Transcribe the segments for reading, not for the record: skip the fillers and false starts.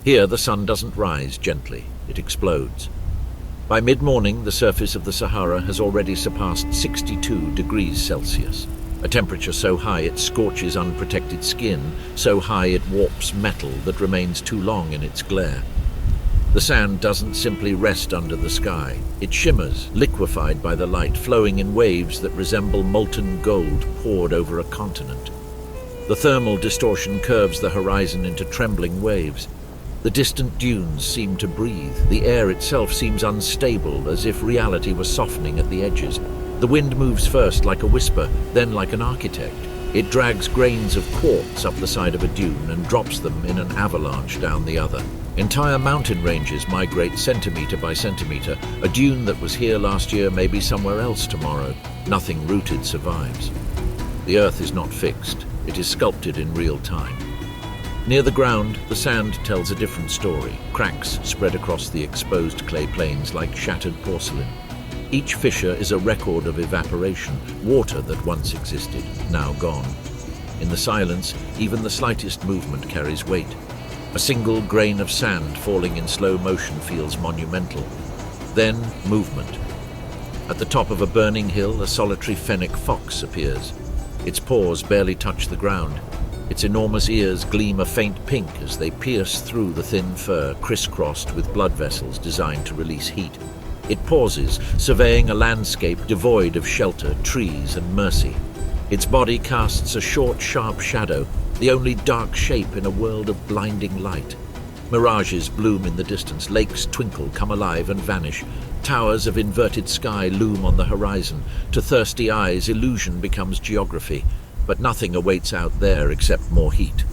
Here, the sun doesn't rise gently, it explodes. By mid-morning, the surface of the Sahara has already surpassed 62 degrees Celsius, a temperature so high it scorches unprotected skin, so high it warps metal that remains too long in its glare. The sand doesn't simply rest under the sky. It shimmers, liquefied by the light, flowing in waves that resemble molten gold poured over a continent. The thermal distortion curves the horizon into trembling waves. The distant dunes seem to breathe. The air itself seems unstable, as if reality was softening at the edges. The wind moves first like a whisper, then like an architect. It drags grains of quartz up the side of a dune and drops them in an avalanche down the other. Entire mountain ranges migrate centimeter by centimeter. A dune that was here last year may be somewhere else tomorrow. Nothing rooted survives. The earth is not fixed. It is sculpted in real time. Near the ground, the sand tells a different story. Cracks spread across the exposed clay plains like shattered porcelain. Each fissure is a record of evaporation, water that once existed, now gone. In the silence, even the slightest movement carries weight. A single grain of sand falling in slow motion feels monumental. Then, movement. At the top of a burning hill, a solitary fennec fox appears. Its paws barely touch the ground. Its enormous ears gleam a faint pink as they pierce through the thin fur, crisscrossed with blood vessels designed to release heat. It pauses, surveying a landscape devoid of shelter, trees, and mercy. Its body casts a short, sharp shadow, the only dark shape in a world of blinding light. Mirages bloom in the distance, lakes twinkle, come alive, and vanish. Towers of inverted sky loom on the horizon. To thirsty eyes, illusion becomes geography. But nothing awaits out there except more heat.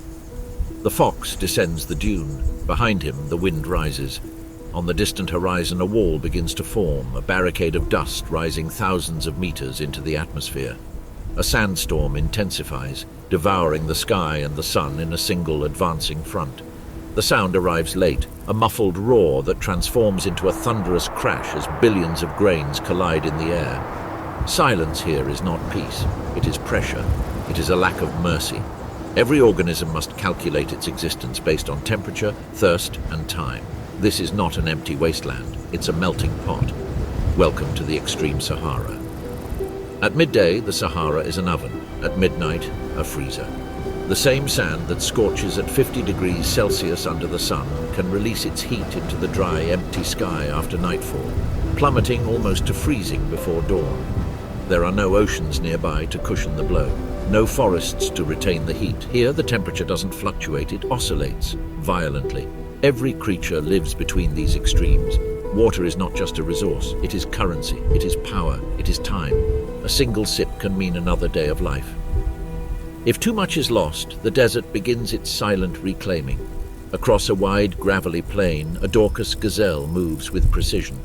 The fox descends the dune. Behind him, the wind rises. On the distant horizon, a wall begins to form, a barricade of dust rising thousands of meters into the atmosphere. A sandstorm intensifies, devouring the sky and the sun in a single advancing front. The sound arrives late, a muffled roar that transforms into a thunderous crash as billions of grains collide in the air. Silence here is not peace, it is pressure. It is a lack of mercy. Every organism must calculate its existence based on temperature, thirst, and time. This is not an empty wasteland, it's a melting pot. Welcome to the extreme Sahara. At midday, the Sahara is an oven. At midnight, a freezer. The same sand that scorches at 50 degrees Celsius under the sun can release its heat into the dry, empty sky after nightfall, plummeting almost to freezing before dawn. There are no oceans nearby to cushion the blow. No forests to retain the heat. Here, the temperature doesn't fluctuate, it oscillates violently. Every creature lives between these extremes. Water is not just a resource, it is currency, it is power, it is time. A single sip can mean another day of life. If too much is lost, the desert begins its silent reclaiming. Across a wide, gravelly plain, a Dorcas gazelle moves with precision.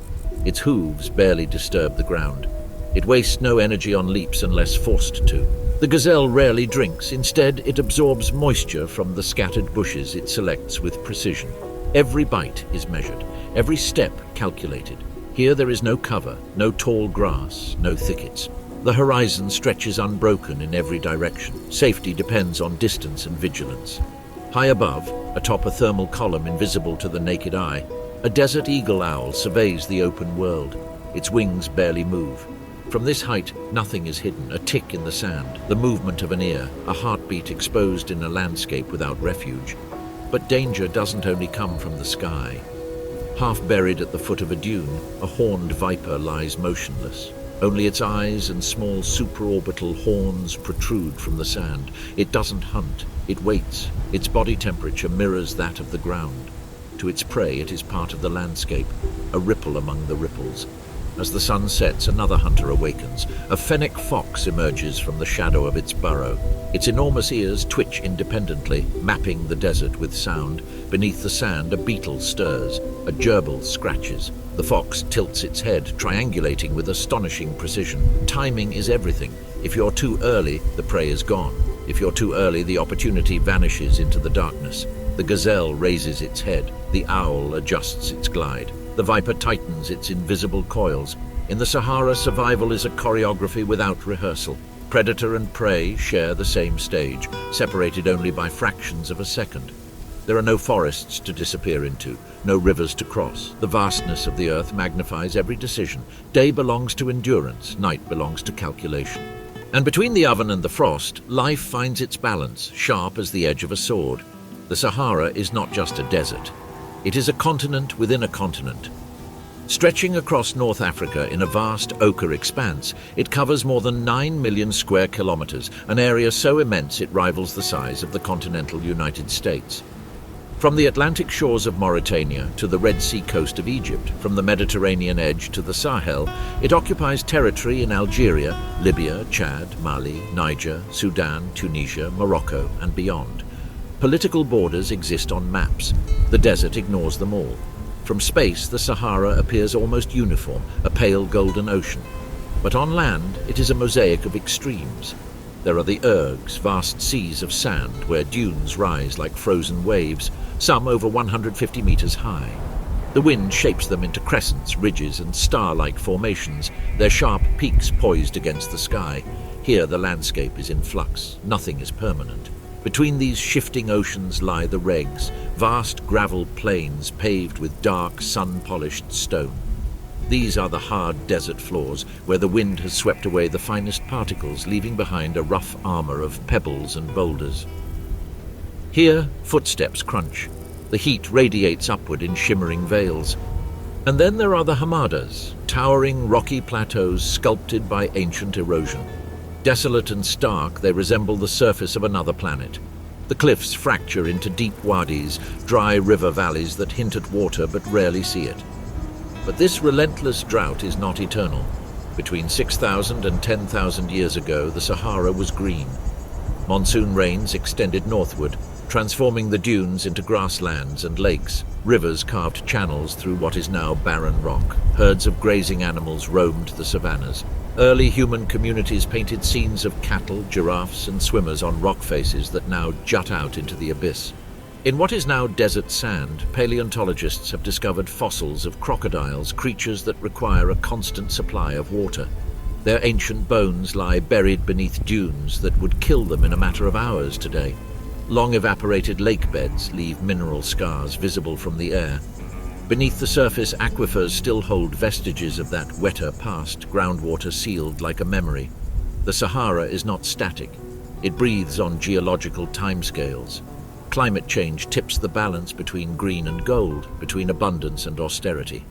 Its hooves barely disturb the ground. It wastes no energy on leaps unless forced to. The gazelle rarely drinks. Instead, it absorbs moisture from the scattered bushes it selects with precision. Every bite is measured, every step calculated. Here there is no cover, no tall grass, no thickets. The horizon stretches unbroken in every direction. Safety depends on distance and vigilance. High above, atop a thermal column invisible to the naked eye, a desert eagle owl surveys the open world. Its wings barely move. From this height, nothing is hidden, a tick in the sand, the movement of an ear, a heartbeat exposed in a landscape without refuge. But danger doesn't only come from the sky. Half buried at the foot of a dune, a horned viper lies motionless. Only its eyes and small supraorbital horns protrude from the sand. It doesn't hunt, it waits. Its body temperature mirrors that of the ground. To its prey, it is part of the landscape, a ripple among the ripples. As the sun sets, another hunter awakens. A fennec fox emerges from the shadow of its burrow. Its enormous ears twitch independently, mapping the desert with sound. Beneath the sand, a beetle stirs. A gerbil scratches. The fox tilts its head, triangulating with astonishing precision. Timing is everything. If you're too early, the prey is gone. If you're too early, the opportunity vanishes into the darkness. The gazelle raises its head. The owl adjusts its glide. The viper tightens its invisible coils. In the Sahara, survival is a choreography without rehearsal. Predator and prey share the same stage, separated only by fractions of a second. There are no forests to disappear into, no rivers to cross. The vastness of the earth magnifies every decision. Day belongs to endurance, night belongs to calculation. And between the oven and the frost, life finds its balance, sharp as the edge of a sword. The Sahara is not just a desert. It is a continent within a continent. Stretching across North Africa in a vast ochre expanse, it covers more than 9 million square kilometers, an area so immense it rivals the size of the continental United States. From the Atlantic shores of Mauritania to the Red Sea coast of Egypt, from the Mediterranean edge to the Sahel, it occupies territory in Algeria, Libya, Chad, Mali, Niger, Sudan, Tunisia, Morocco, and beyond. Political borders exist on maps. The desert ignores them all. From space, the Sahara appears almost uniform, a pale golden ocean. But on land, it is a mosaic of extremes. There are the ergs, vast seas of sand where dunes rise like frozen waves, some over 150 meters high. The wind shapes them into crescents, ridges, and star-like formations, their sharp peaks poised against the sky. Here the landscape is in flux, nothing is permanent. Between these shifting oceans lie the regs, vast gravel plains paved with dark, sun-polished stone. These are the hard desert floors, where the wind has swept away the finest particles, leaving behind a rough armor of pebbles and boulders. Here, footsteps crunch. The heat radiates upward in shimmering veils. And then there are the hamadas, towering rocky plateaus sculpted by ancient erosion. Desolate and stark, they resemble the surface of another planet. The cliffs fracture into deep wadis, dry river valleys that hint at water but rarely see it. But this relentless drought is not eternal. Between 6,000 and 10,000 years ago, the Sahara was green. Monsoon rains extended northward, transforming the dunes into grasslands and lakes. Rivers carved channels through what is now barren rock. Herds of grazing animals roamed the savannas. Early human communities painted scenes of cattle, giraffes, and swimmers on rock faces that now jut out into the abyss. In what is now desert sand, paleontologists have discovered fossils of crocodiles, creatures that require a constant supply of water. Their ancient bones lie buried beneath dunes that would kill them in a matter of hours today. Long evaporated lake beds leave mineral scars visible from the air. Beneath the surface, aquifers still hold vestiges of that wetter past, groundwater sealed like a memory. The Sahara is not static. It breathes on geological timescales. Climate change tips the balance between green and gold, between abundance and austerity.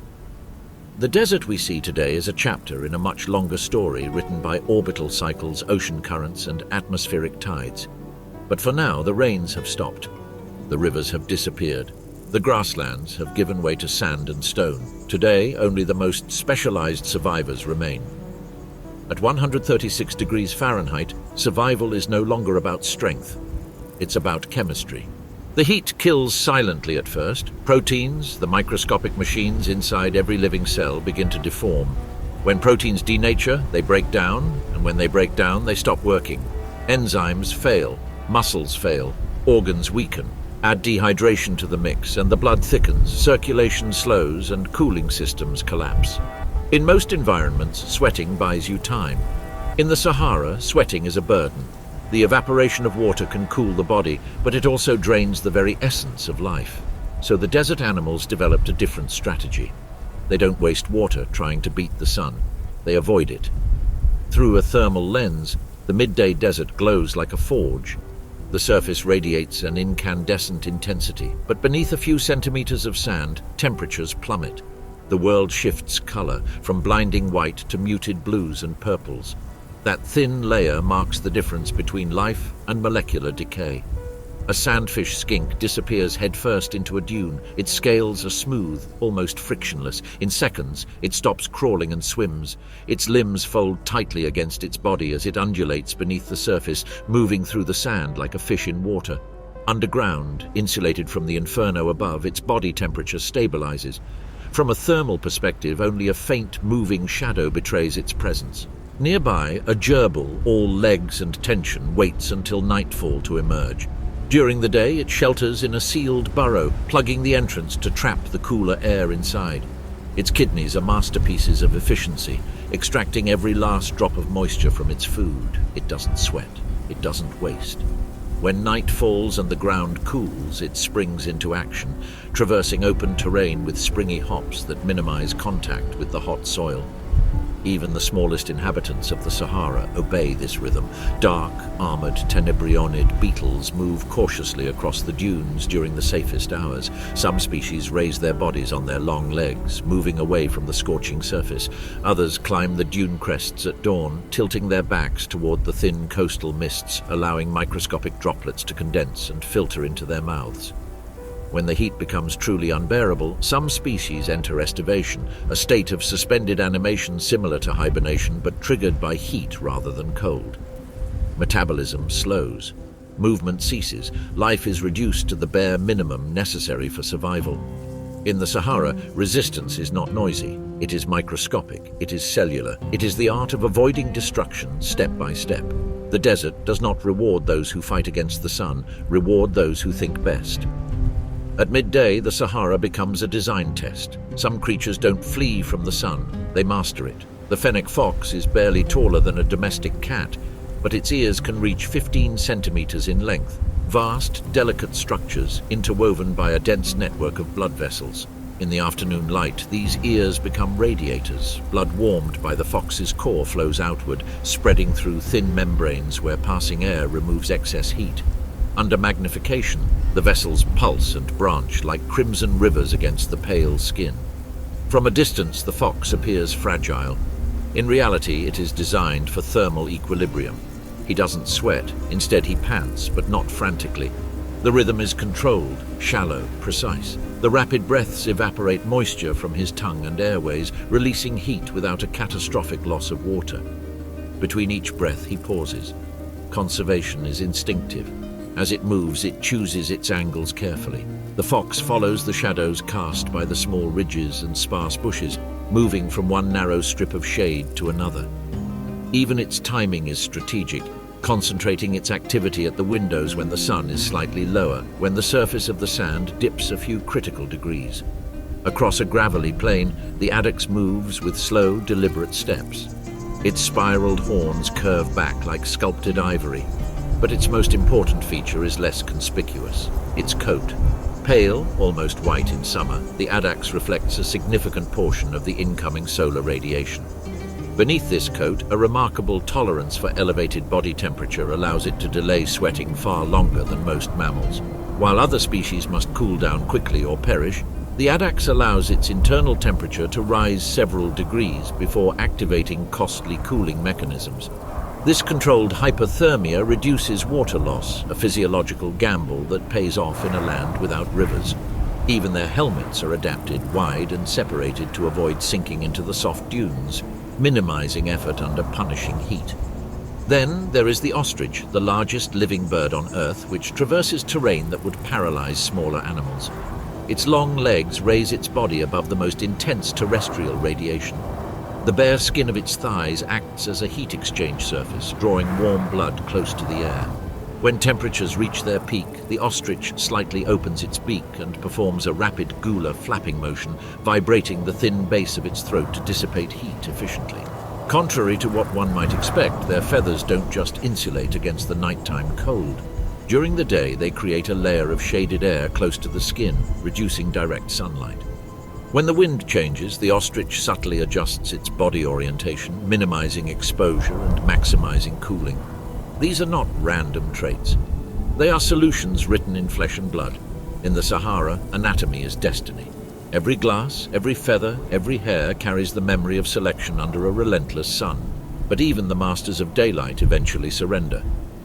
The desert we see today is a chapter in a much longer story written by orbital cycles, ocean currents, and atmospheric tides. But for now, the rains have stopped. The rivers have disappeared. The grasslands have given way to sand and stone. Today, only the most specialized survivors remain. At 136 degrees Fahrenheit, survival is no longer about strength. It's about chemistry. The heat kills silently at first. Proteins, the microscopic machines inside every living cell, begin to deform. When proteins denature, they break down, and when they break down, they stop working. Enzymes fail, muscles fail, organs weaken. Add dehydration to the mix, and the blood thickens, circulation slows, and cooling systems collapse. In most environments, sweating buys you time. In the Sahara, sweating is a burden. The evaporation of water can cool the body, but it also drains the very essence of life. So the desert animals developed a different strategy. They don't waste water trying to beat the sun. They avoid it. Through a thermal lens, the midday desert glows like a forge. The surface radiates an incandescent intensity, but beneath a few centimeters of sand, temperatures plummet. The world shifts color, from blinding white to muted blues and purples. That thin layer marks the difference between life and molecular decay. A sandfish skink disappears headfirst into a dune. Its scales are smooth, almost frictionless. In seconds, it stops crawling and swims. Its limbs fold tightly against its body as it undulates beneath the surface, moving through the sand like a fish in water. Underground, insulated from the inferno above, its body temperature stabilizes. From a thermal perspective, only a faint, moving shadow betrays its presence. Nearby, a gerbil, all legs and tension, waits until nightfall to emerge. During the day, it shelters in a sealed burrow, plugging the entrance to trap the cooler air inside. Its kidneys are masterpieces of efficiency, extracting every last drop of moisture from its food. It doesn't sweat. It doesn't waste. When night falls and the ground cools, it springs into action, traversing open terrain with springy hops that minimize contact with the hot soil. Even the smallest inhabitants of the Sahara obey this rhythm. Dark, armored, tenebrionid beetles move cautiously across the dunes during the safest hours. Some species raise their bodies on their long legs, moving away from the scorching surface. Others climb the dune crests at dawn, tilting their backs toward the thin coastal mists, allowing microscopic droplets to condense and filter into their mouths. When the heat becomes truly unbearable, some species enter estivation, a state of suspended animation similar to hibernation but triggered by heat rather than cold. Metabolism slows. Movement ceases. Life is reduced to the bare minimum necessary for survival. In the Sahara, resistance is not noisy. It is microscopic. It is cellular. It is the art of avoiding destruction step by step. The desert does not reward those who fight against the sun, reward those who think best. At midday, the Sahara becomes a design test. Some creatures don't flee from the sun, they master it. The fennec fox is barely taller than a domestic cat, but its ears can reach 15 centimeters in length. Vast, delicate structures interwoven by a dense network of blood vessels. In the afternoon light, these ears become radiators. Blood warmed by the fox's core flows outward, spreading through thin membranes where passing air removes excess heat. Under magnification, the vessels pulse and branch like crimson rivers against the pale skin. From a distance, the fox appears fragile. In reality, it is designed for thermal equilibrium. He doesn't sweat, instead he pants, but not frantically. The rhythm is controlled, shallow, precise. The rapid breaths evaporate moisture from his tongue and airways, releasing heat without a catastrophic loss of water. Between each breath, he pauses. Conservation is instinctive. As it moves, it chooses its angles carefully. The fox follows the shadows cast by the small ridges and sparse bushes, moving from one narrow strip of shade to another. Even its timing is strategic, concentrating its activity at the windows when the sun is slightly lower, when the surface of the sand dips a few critical degrees. Across a gravelly plain, the addax moves with slow, deliberate steps. Its spiraled horns curve back like sculpted ivory. But its most important feature is less conspicuous: its coat. Pale, almost white in summer, the addax reflects a significant portion of the incoming solar radiation. Beneath this coat, a remarkable tolerance for elevated body temperature allows it to delay sweating far longer than most mammals. While other species must cool down quickly or perish, the addax allows its internal temperature to rise several degrees before activating costly cooling mechanisms. This controlled hypothermia reduces water loss, a physiological gamble that pays off in a land without rivers. Even their helmets are adapted, wide and separated to avoid sinking into the soft dunes, minimizing effort under punishing heat. Then there is the ostrich, the largest living bird on Earth, which traverses terrain that would paralyze smaller animals. Its long legs raise its body above the most intense terrestrial radiation. The bare skin of its thighs acts as a heat exchange surface, drawing warm blood close to the air. When temperatures reach their peak, the ostrich slightly opens its beak and performs a rapid gular flapping motion, vibrating the thin base of its throat to dissipate heat efficiently. Contrary to what one might expect, their feathers don't just insulate against the nighttime cold. During the day, they create a layer of shaded air close to the skin, reducing direct sunlight. When the wind changes, the ostrich subtly adjusts its body orientation, minimizing exposure and maximizing cooling. These are not random traits. They are solutions written in flesh and blood. In the Sahara, anatomy is destiny. Every glass, every feather, every hair carries the memory of selection under a relentless sun. But even the masters of daylight eventually surrender.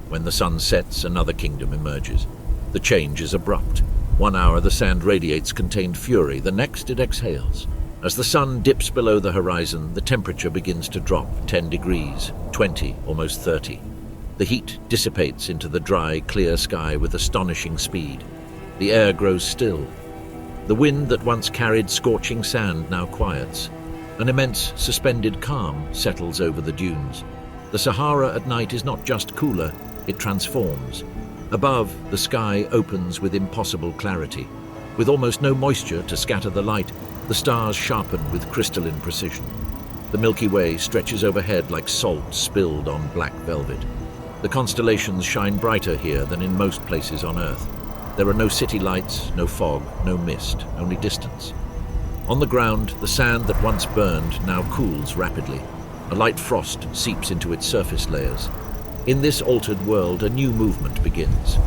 When the sun sets, another kingdom emerges. The change is abrupt. 1 hour the sand radiates contained fury, the next it exhales. As the sun dips below the horizon, the temperature begins to drop 10 degrees, 20, almost 30. The heat dissipates into the dry, clear sky with astonishing speed. The air grows still. The wind that once carried scorching sand now quiets. An immense suspended calm settles over the dunes. The Sahara at night is not just cooler, it transforms. Above, the sky opens with impossible clarity. With almost no moisture to scatter the light, the stars sharpen with crystalline precision. The Milky Way stretches overhead like salt spilled on black velvet. The constellations shine brighter here than in most places on Earth. There are no city lights, no fog, no mist, only distance. On the ground, the sand that once burned now cools rapidly. A light frost seeps into its surface layers. In this altered world, a new movement begins.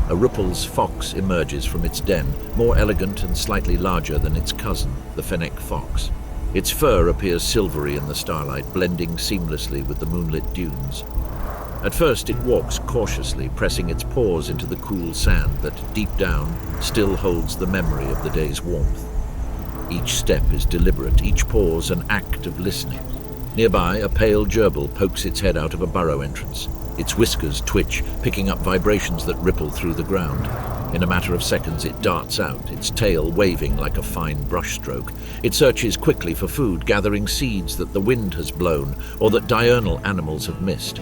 A Ripple's fox emerges from its den, more elegant and slightly larger than its cousin, the fennec fox. Its fur appears silvery in the starlight, blending seamlessly with the moonlit dunes. At first it walks cautiously, pressing its paws into the cool sand that, deep down, still holds the memory of the day's warmth. Each step is deliberate, each pause an act of listening. Nearby, a pale gerbil pokes its head out of a burrow entrance. Its whiskers twitch, picking up vibrations that ripple through the ground. In a matter of seconds it darts out, its tail waving like a fine brushstroke. It searches quickly for food, gathering seeds that the wind has blown or that diurnal animals have missed.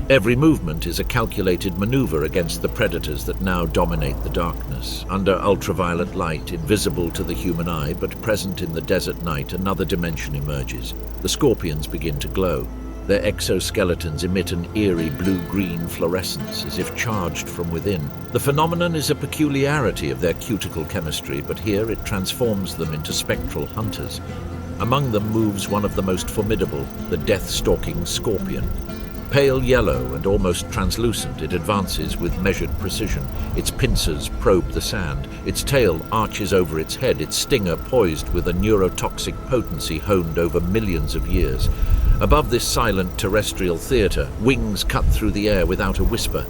Every movement is a calculated maneuver against the predators that now dominate the darkness. Under ultraviolet light, invisible to the human eye but present in the desert night, another dimension emerges. The scorpions begin to glow. Their exoskeletons emit an eerie blue-green fluorescence, as if charged from within. The phenomenon is a peculiarity of their cuticle chemistry, but here it transforms them into spectral hunters. Among them moves one of the most formidable, the death-stalking scorpion. Pale yellow and almost translucent, it advances with measured precision. Its pincers probe the sand. Its tail arches over its head, its stinger poised with a neurotoxic potency honed over millions of years. Above this silent terrestrial theatre, wings cut through the air without a whisper.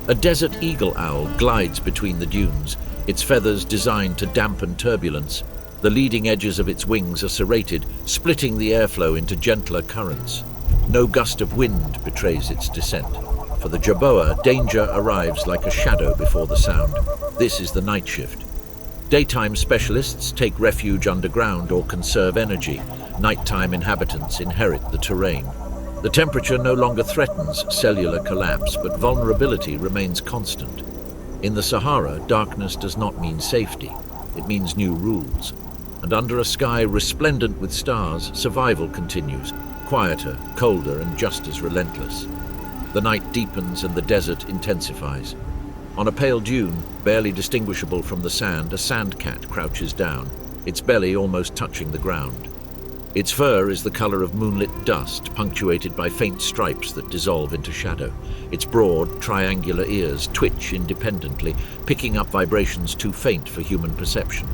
A desert eagle owl glides between the dunes, its feathers designed to dampen turbulence. The leading edges of its wings are serrated, splitting the airflow into gentler currents. No gust of wind betrays its descent. For the jerboa, danger arrives like a shadow before the sound. This is the night shift. Daytime specialists take refuge underground or conserve energy. Nighttime inhabitants inherit the terrain. The temperature no longer threatens cellular collapse, but vulnerability remains constant. In the Sahara, darkness does not mean safety. It means new rules. And under a sky resplendent with stars, survival continues, quieter, colder, and just as relentless. The night deepens and the desert intensifies. On a pale dune, barely distinguishable from the sand, a sandcat crouches down, its belly almost touching the ground. Its fur is the color of moonlit dust, punctuated by faint stripes that dissolve into shadow. Its broad, triangular ears twitch independently, picking up vibrations too faint for human perception.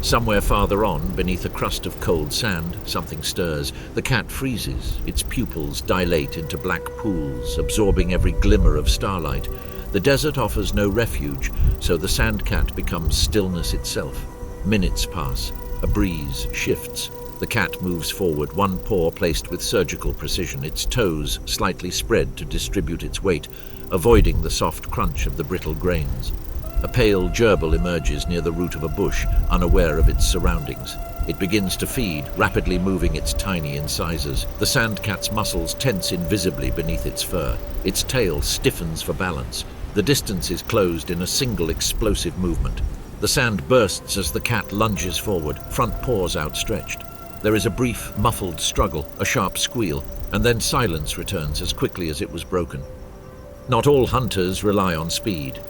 Somewhere farther on, beneath a crust of cold sand, something stirs. The cat freezes. Its pupils dilate into black pools, absorbing every glimmer of starlight. The desert offers no refuge, so the sandcat becomes stillness itself. Minutes pass. A breeze shifts. The cat moves forward, one paw placed with surgical precision, its toes slightly spread to distribute its weight, avoiding the soft crunch of the brittle grains. A pale gerbil emerges near the root of a bush, unaware of its surroundings. It begins to feed, rapidly moving its tiny incisors. The sandcat's muscles tense invisibly beneath its fur. Its tail stiffens for balance. The distance is closed in a single explosive movement. The sand bursts as the cat lunges forward, front paws outstretched. There is a brief, muffled struggle, a sharp squeal, and then silence returns as quickly as it was broken. Not all hunters rely on speed.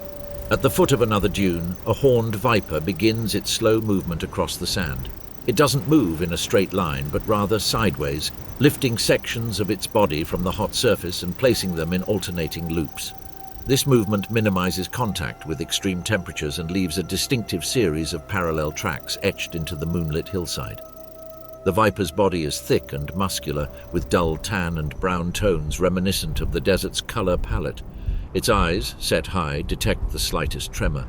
At the foot of another dune, a horned viper begins its slow movement across the sand. It doesn't move in a straight line, but rather sideways, lifting sections of its body from the hot surface and placing them in alternating loops. This movement minimizes contact with extreme temperatures and leaves a distinctive series of parallel tracks etched into the moonlit hillside. The viper's body is thick and muscular, with dull tan and brown tones reminiscent of the desert's color palette. Its eyes, set high, detect the slightest tremor.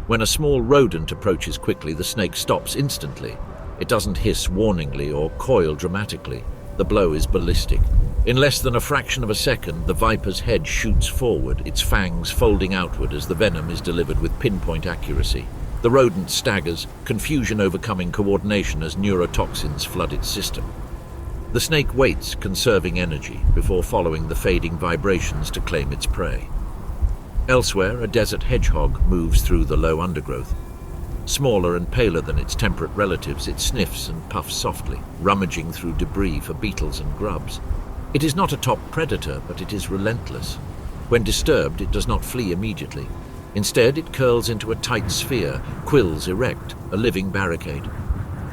When a small rodent approaches quickly, the snake stops instantly. It doesn't hiss warningly or coil dramatically. The blow is ballistic. In less than a fraction of a second, the viper's head shoots forward, its fangs folding outward as the venom is delivered with pinpoint accuracy. The rodent staggers, confusion overcoming coordination as neurotoxins flood its system. The snake waits, conserving energy, before following the fading vibrations to claim its prey. Elsewhere, a desert hedgehog moves through the low undergrowth. Smaller and paler than its temperate relatives, it sniffs and puffs softly, rummaging through debris for beetles and grubs. It is not a top predator, but it is relentless. When disturbed, it does not flee immediately. Instead, it curls into a tight sphere, quills erect, a living barricade.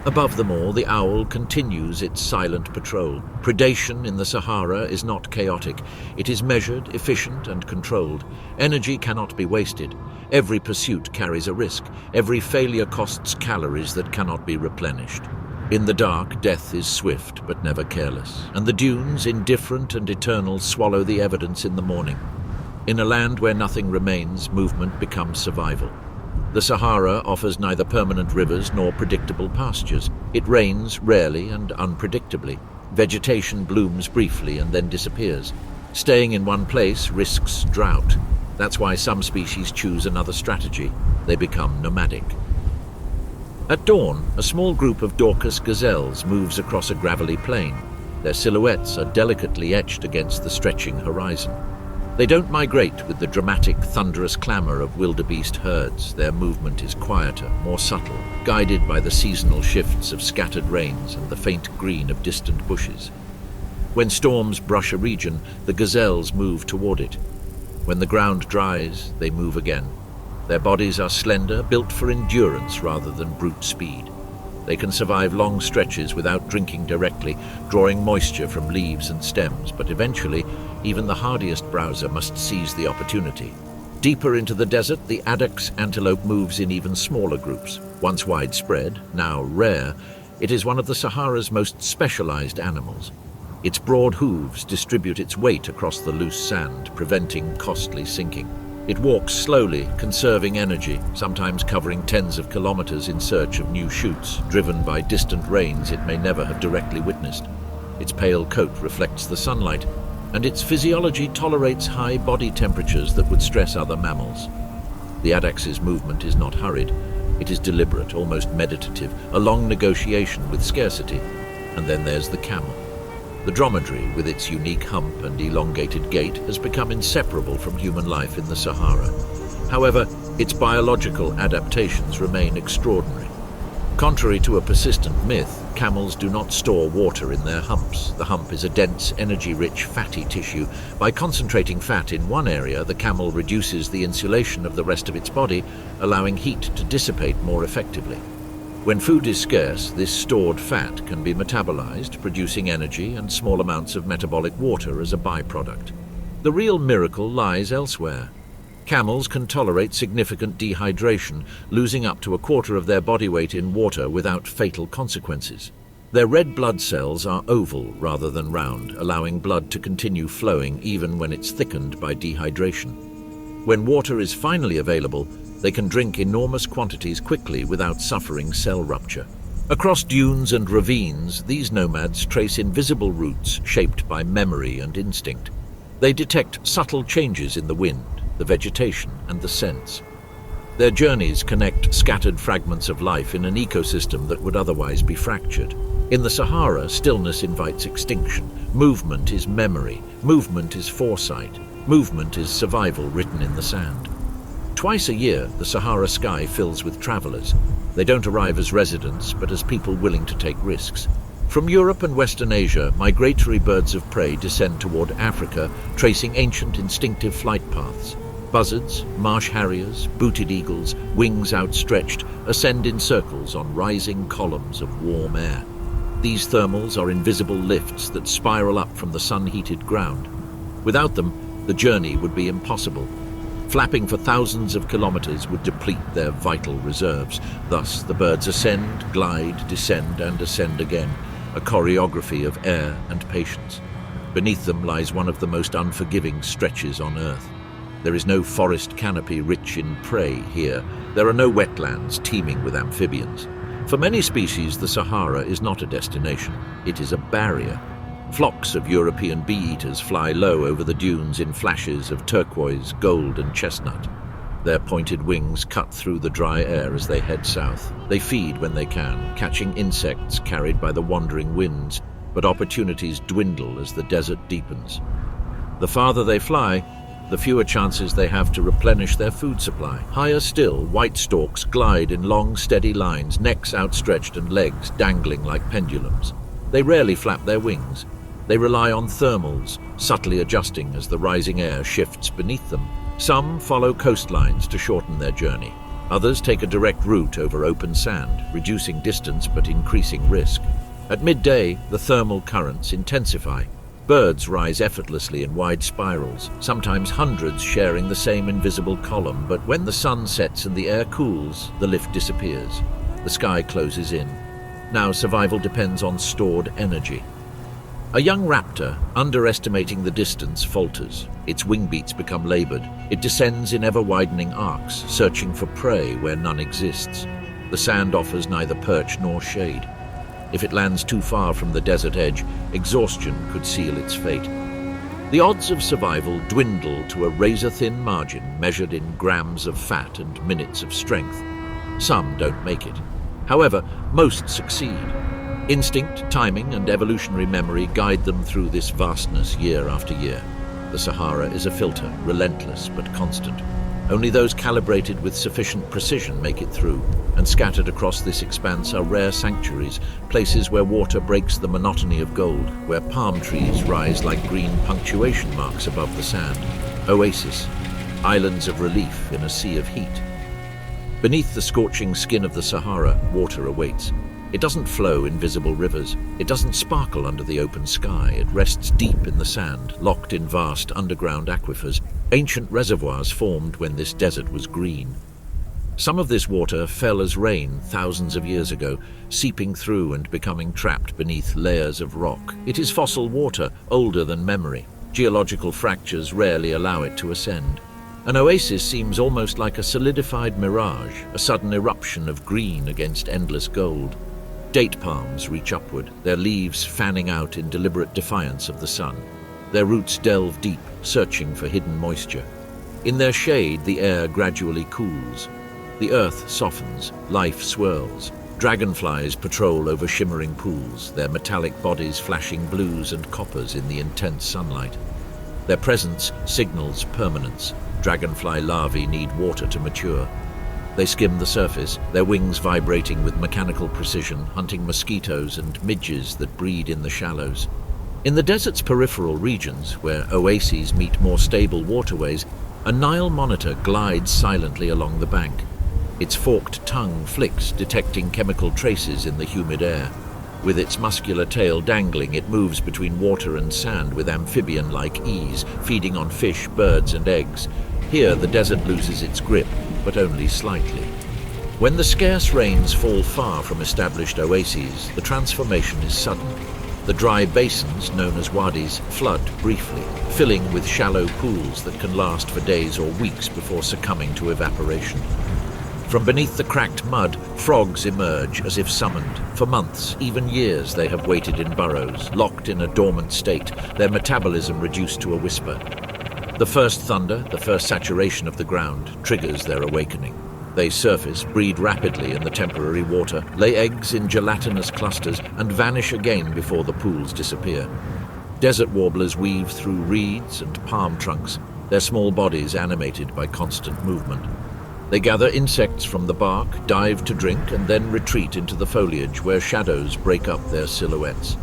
Above them all, the owl continues its silent patrol. Predation in the Sahara is not chaotic. It is measured, efficient, and controlled. Energy cannot be wasted. Every pursuit carries a risk. Every failure costs calories that cannot be replenished. In the dark, death is swift but never careless, and the dunes, indifferent and eternal, swallow the evidence in the morning. In a land where nothing remains, movement becomes survival. The Sahara offers neither permanent rivers nor predictable pastures. It rains rarely and unpredictably. Vegetation blooms briefly and then disappears. Staying in one place risks drought. That's why some species choose another strategy. They become nomadic. At dawn, a small group of Dorcas gazelles moves across a gravelly plain. Their silhouettes are delicately etched against the stretching horizon. They don't migrate with the dramatic, thunderous clamor of wildebeest herds. Their movement is quieter, more subtle, guided by the seasonal shifts of scattered rains and the faint green of distant bushes. When storms brush a region, the gazelles move toward it. When the ground dries, they move again. Their bodies are slender, built for endurance rather than brute speed. They can survive long stretches without drinking directly, drawing moisture from leaves and stems, but eventually, even the hardiest browser must seize the opportunity. Deeper into the desert, the addax antelope moves in even smaller groups. Once widespread, now rare, it is one of the Sahara's most specialized animals. Its broad hooves distribute its weight across the loose sand, preventing costly sinking. It walks slowly, conserving energy, sometimes covering tens of kilometers in search of new chutes, driven by distant rains it may never have directly witnessed. Its pale coat reflects the sunlight, and its physiology tolerates high body temperatures that would stress other mammals. The addax's movement is not hurried. It is deliberate, almost meditative, a long negotiation with scarcity. And then there's the camel. The dromedary, with its unique hump and elongated gait, has become inseparable from human life in the Sahara. However, its biological adaptations remain extraordinary. Contrary to a persistent myth, camels do not store water in their humps. The hump is a dense, energy-rich, fatty tissue. By concentrating fat in one area, the camel reduces the insulation of the rest of its body, allowing heat to dissipate more effectively. When food is scarce, this stored fat can be metabolized, producing energy and small amounts of metabolic water as a byproduct. The real miracle lies elsewhere. Camels can tolerate significant dehydration, losing up to a quarter of their body weight in water without fatal consequences. Their red blood cells are oval rather than round, allowing blood to continue flowing even when it's thickened by dehydration. When water is finally available, they can drink enormous quantities quickly without suffering cell rupture. Across dunes and ravines, these nomads trace invisible routes shaped by memory and instinct. They detect subtle changes in the wind, the vegetation, and the scents. Their journeys connect scattered fragments of life in an ecosystem that would otherwise be fractured. In the Sahara, stillness invites extinction. Movement is memory. Movement is foresight. Movement is survival written in the sand. Twice a year, the Sahara sky fills with travelers. They don't arrive as residents, but as people willing to take risks. From Europe and Western Asia, migratory birds of prey descend toward Africa, tracing ancient instinctive flight paths. Buzzards, marsh harriers, booted eagles, wings outstretched, ascend in circles on rising columns of warm air. These thermals are invisible lifts that spiral up from the sun-heated ground. Without them, the journey would be impossible. Flapping for thousands of kilometers would deplete their vital reserves. Thus, the birds ascend, glide, descend, and ascend again, a choreography of air and patience. Beneath them lies one of the most unforgiving stretches on Earth. There is no forest canopy rich in prey here. There are no wetlands teeming with amphibians. For many species, the Sahara is not a destination. It is a barrier. Flocks of European bee-eaters fly low over the dunes in flashes of turquoise, gold, and chestnut. Their pointed wings cut through the dry air as they head south. They feed when they can, catching insects carried by the wandering winds, but opportunities dwindle as the desert deepens. The farther they fly, the fewer chances they have to replenish their food supply. Higher still, white storks glide in long, steady lines, necks outstretched and legs dangling like pendulums. They rarely flap their wings. They rely on thermals, subtly adjusting as the rising air shifts beneath them. Some follow coastlines to shorten their journey. Others take a direct route over open sand, reducing distance but increasing risk. At midday, the thermal currents intensify. Birds rise effortlessly in wide spirals, sometimes hundreds sharing the same invisible column, but when the sun sets and the air cools, the lift disappears. The sky closes in. Now survival depends on stored energy. A young raptor, underestimating the distance, falters. Its wing beats become labored. It descends in ever-widening arcs, searching for prey where none exists. The sand offers neither perch nor shade. If it lands too far from the desert edge, exhaustion could seal its fate. The odds of survival dwindle to a razor-thin margin measured in grams of fat and minutes of strength. Some don't make it. However, most succeed. Instinct, timing, and evolutionary memory guide them through this vastness year after year. The Sahara is a filter, relentless but constant. Only those calibrated with sufficient precision make it through, and scattered across this expanse are rare sanctuaries, places where water breaks the monotony of gold, where palm trees rise like green punctuation marks above the sand. Oasis, islands of relief in a sea of heat. Beneath the scorching skin of the Sahara, water awaits. It doesn't flow in visible rivers. It doesn't sparkle under the open sky. It rests deep in the sand, locked in vast underground aquifers, ancient reservoirs formed when this desert was green. Some of this water fell as rain thousands of years ago, seeping through and becoming trapped beneath layers of rock. It is fossil water, older than memory. Geological fractures rarely allow it to ascend. An oasis seems almost like a solidified mirage, a sudden eruption of green against endless gold. Date palms reach upward, their leaves fanning out in deliberate defiance of the sun. Their roots delve deep, searching for hidden moisture. In their shade, the air gradually cools. The earth softens, life swirls. Dragonflies patrol over shimmering pools, their metallic bodies flashing blues and coppers in the intense sunlight. Their presence signals permanence. Dragonfly larvae need water to mature. They skim the surface, their wings vibrating with mechanical precision, hunting mosquitoes and midges that breed in the shallows. In the desert's peripheral regions, where oases meet more stable waterways, a Nile monitor glides silently along the bank. Its forked tongue flicks, detecting chemical traces in the humid air. With its muscular tail dangling, it moves between water and sand with amphibian-like ease, feeding on fish, birds, and eggs. Here, the desert loses its grip, but only slightly. When the scarce rains fall far from established oases, the transformation is sudden. The dry basins, known as wadis, flood briefly, filling with shallow pools that can last for days or weeks before succumbing to evaporation. From beneath the cracked mud, frogs emerge as if summoned. For months, even years, they have waited in burrows, locked in a dormant state, their metabolism reduced to a whisper. The first thunder, the first saturation of the ground, triggers their awakening. They surface, breed rapidly in the temporary water, lay eggs in gelatinous clusters, and vanish again before the pools disappear. Desert warblers weave through reeds and palm trunks, their small bodies animated by constant movement. They gather insects from the bark, dive to drink, and then retreat into the foliage where shadows break up their silhouettes.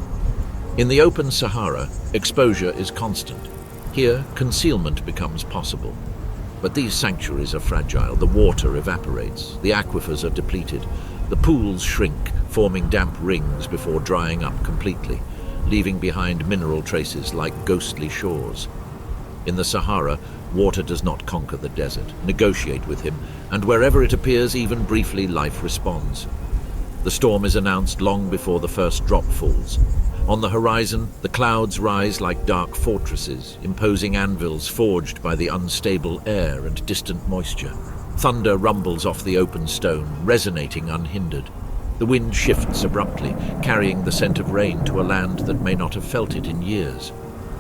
In the open Sahara, exposure is constant. Here, concealment becomes possible. But these sanctuaries are fragile. The water evaporates, the aquifers are depleted, the pools shrink, forming damp rings before drying up completely, leaving behind mineral traces like ghostly shores. In the Sahara, water does not conquer the desert, negotiate with him, and wherever it appears even briefly, life responds. The storm is announced long before the first drop falls. On the horizon, the clouds rise like dark fortresses, imposing anvils forged by the unstable air and distant moisture. Thunder rumbles off the open stone, resonating unhindered. The wind shifts abruptly, carrying the scent of rain to a land that may not have felt it in years.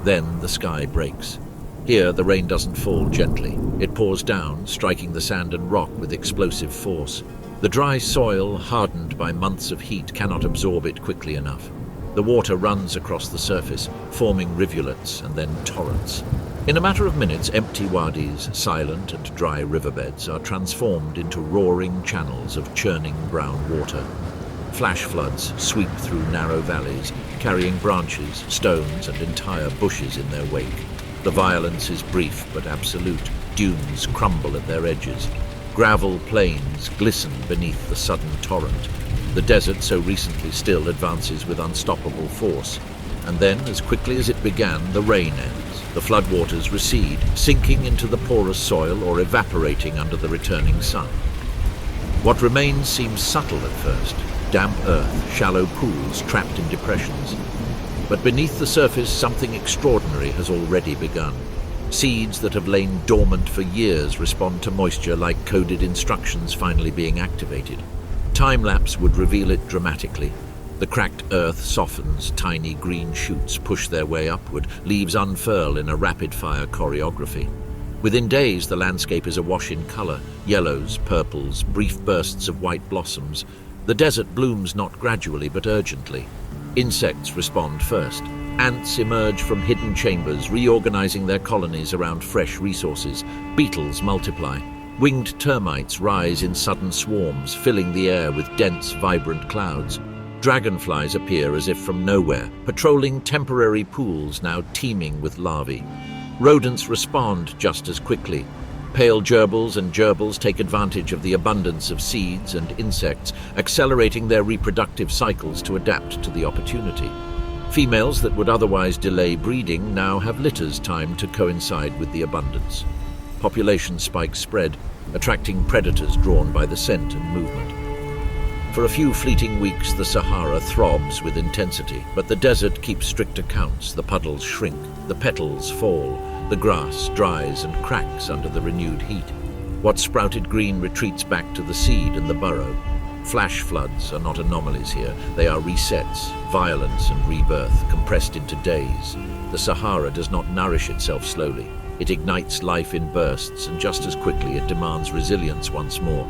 Then the sky breaks. Here, the rain doesn't fall gently. It pours down, striking the sand and rock with explosive force. The dry soil, hardened by months of heat, cannot absorb it quickly enough. The water runs across the surface, forming rivulets and then torrents. In a matter of minutes, empty wadis, silent and dry riverbeds, are transformed into roaring channels of churning brown water. Flash floods sweep through narrow valleys, carrying branches, stones, and entire bushes in their wake. The violence is brief but absolute. Dunes crumble at their edges. Gravel plains glisten beneath the sudden torrent. The desert, so recently still, advances with unstoppable force. And then, as quickly as it began, the rain ends. The floodwaters recede, sinking into the porous soil or evaporating under the returning sun. What remains seems subtle at first. Damp earth, shallow pools trapped in depressions. But beneath the surface, something extraordinary has already begun. Seeds that have lain dormant for years respond to moisture like coded instructions finally being activated. Time-lapse would reveal it dramatically. The cracked earth softens, tiny green shoots push their way upward, leaves unfurl in a rapid-fire choreography. Within days, the landscape is awash in color, yellows, purples, brief bursts of white blossoms. The desert blooms not gradually but urgently. Insects respond first. Ants emerge from hidden chambers, reorganizing their colonies around fresh resources. Beetles multiply. Winged termites rise in sudden swarms, filling the air with dense, vibrant clouds. Dragonflies appear as if from nowhere, patrolling temporary pools now teeming with larvae. Rodents respond just as quickly. Pale gerbils and gerbils take advantage of the abundance of seeds and insects, accelerating their reproductive cycles to adapt to the opportunity. Females that would otherwise delay breeding now have litters timed to coincide with the abundance. Population spikes spread, attracting predators drawn by the scent and movement. For a few fleeting weeks, the Sahara throbs with intensity, but the desert keeps strict accounts. The puddles shrink, the petals fall, the grass dries and cracks under the renewed heat. What sprouted green retreats back to the seed and the burrow. Flash floods are not anomalies here. They are resets, violence and rebirth, compressed into days. The Sahara does not nourish itself slowly. It ignites life in bursts, and just as quickly it demands resilience once more.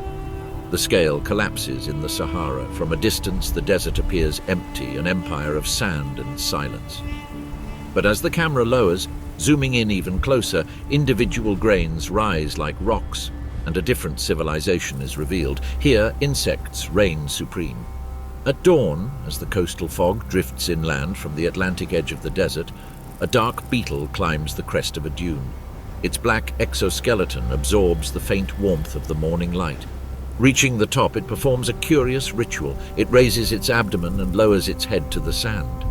The scale collapses in the Sahara. From a distance, the desert appears empty, an empire of sand and silence. But as the camera lowers, zooming in even closer, individual grains rise like rocks, and a different civilization is revealed. Here, insects reign supreme. At dawn, as the coastal fog drifts inland from the Atlantic edge of the desert, a dark beetle climbs the crest of a dune. Its black exoskeleton absorbs the faint warmth of the morning light. Reaching the top, it performs a curious ritual. It raises its abdomen and lowers its head to the sand.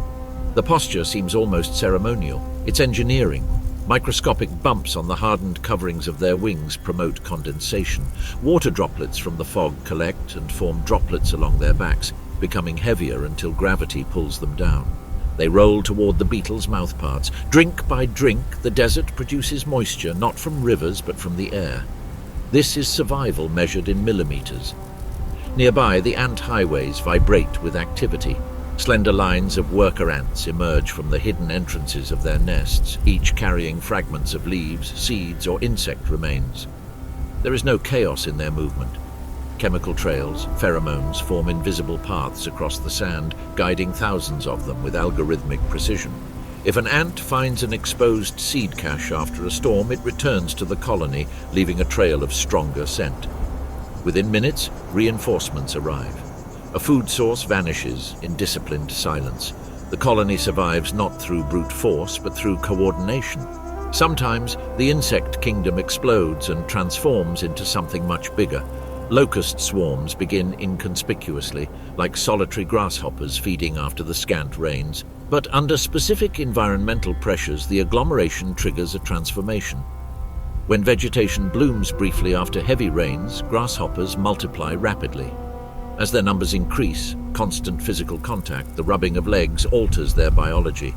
The posture seems almost ceremonial. It's engineering. Microscopic bumps on the hardened coverings of their wings promote condensation. Water droplets from the fog collect and form droplets along their backs, becoming heavier until gravity pulls them down. They roll toward the beetle's mouthparts. Drink by drink, the desert produces moisture not from rivers but from the air. This is survival measured in millimeters. Nearby, the ant highways vibrate with activity. Slender lines of worker ants emerge from the hidden entrances of their nests, each carrying fragments of leaves, seeds, or insect remains. There is no chaos in their movement. Chemical trails, pheromones form invisible paths across the sand, guiding thousands of them with algorithmic precision. If an ant finds an exposed seed cache after a storm, it returns to the colony, leaving a trail of stronger scent. Within minutes, reinforcements arrive. A food source vanishes in disciplined silence. The colony survives not through brute force, but through coordination. Sometimes, the insect kingdom explodes and transforms into something much bigger. Locust swarms begin inconspicuously, like solitary grasshoppers feeding after the scant rains. But under specific environmental pressures, the agglomeration triggers a transformation. When vegetation blooms briefly after heavy rains, grasshoppers multiply rapidly. As their numbers increase, constant physical contact, the rubbing of legs, alters their biology.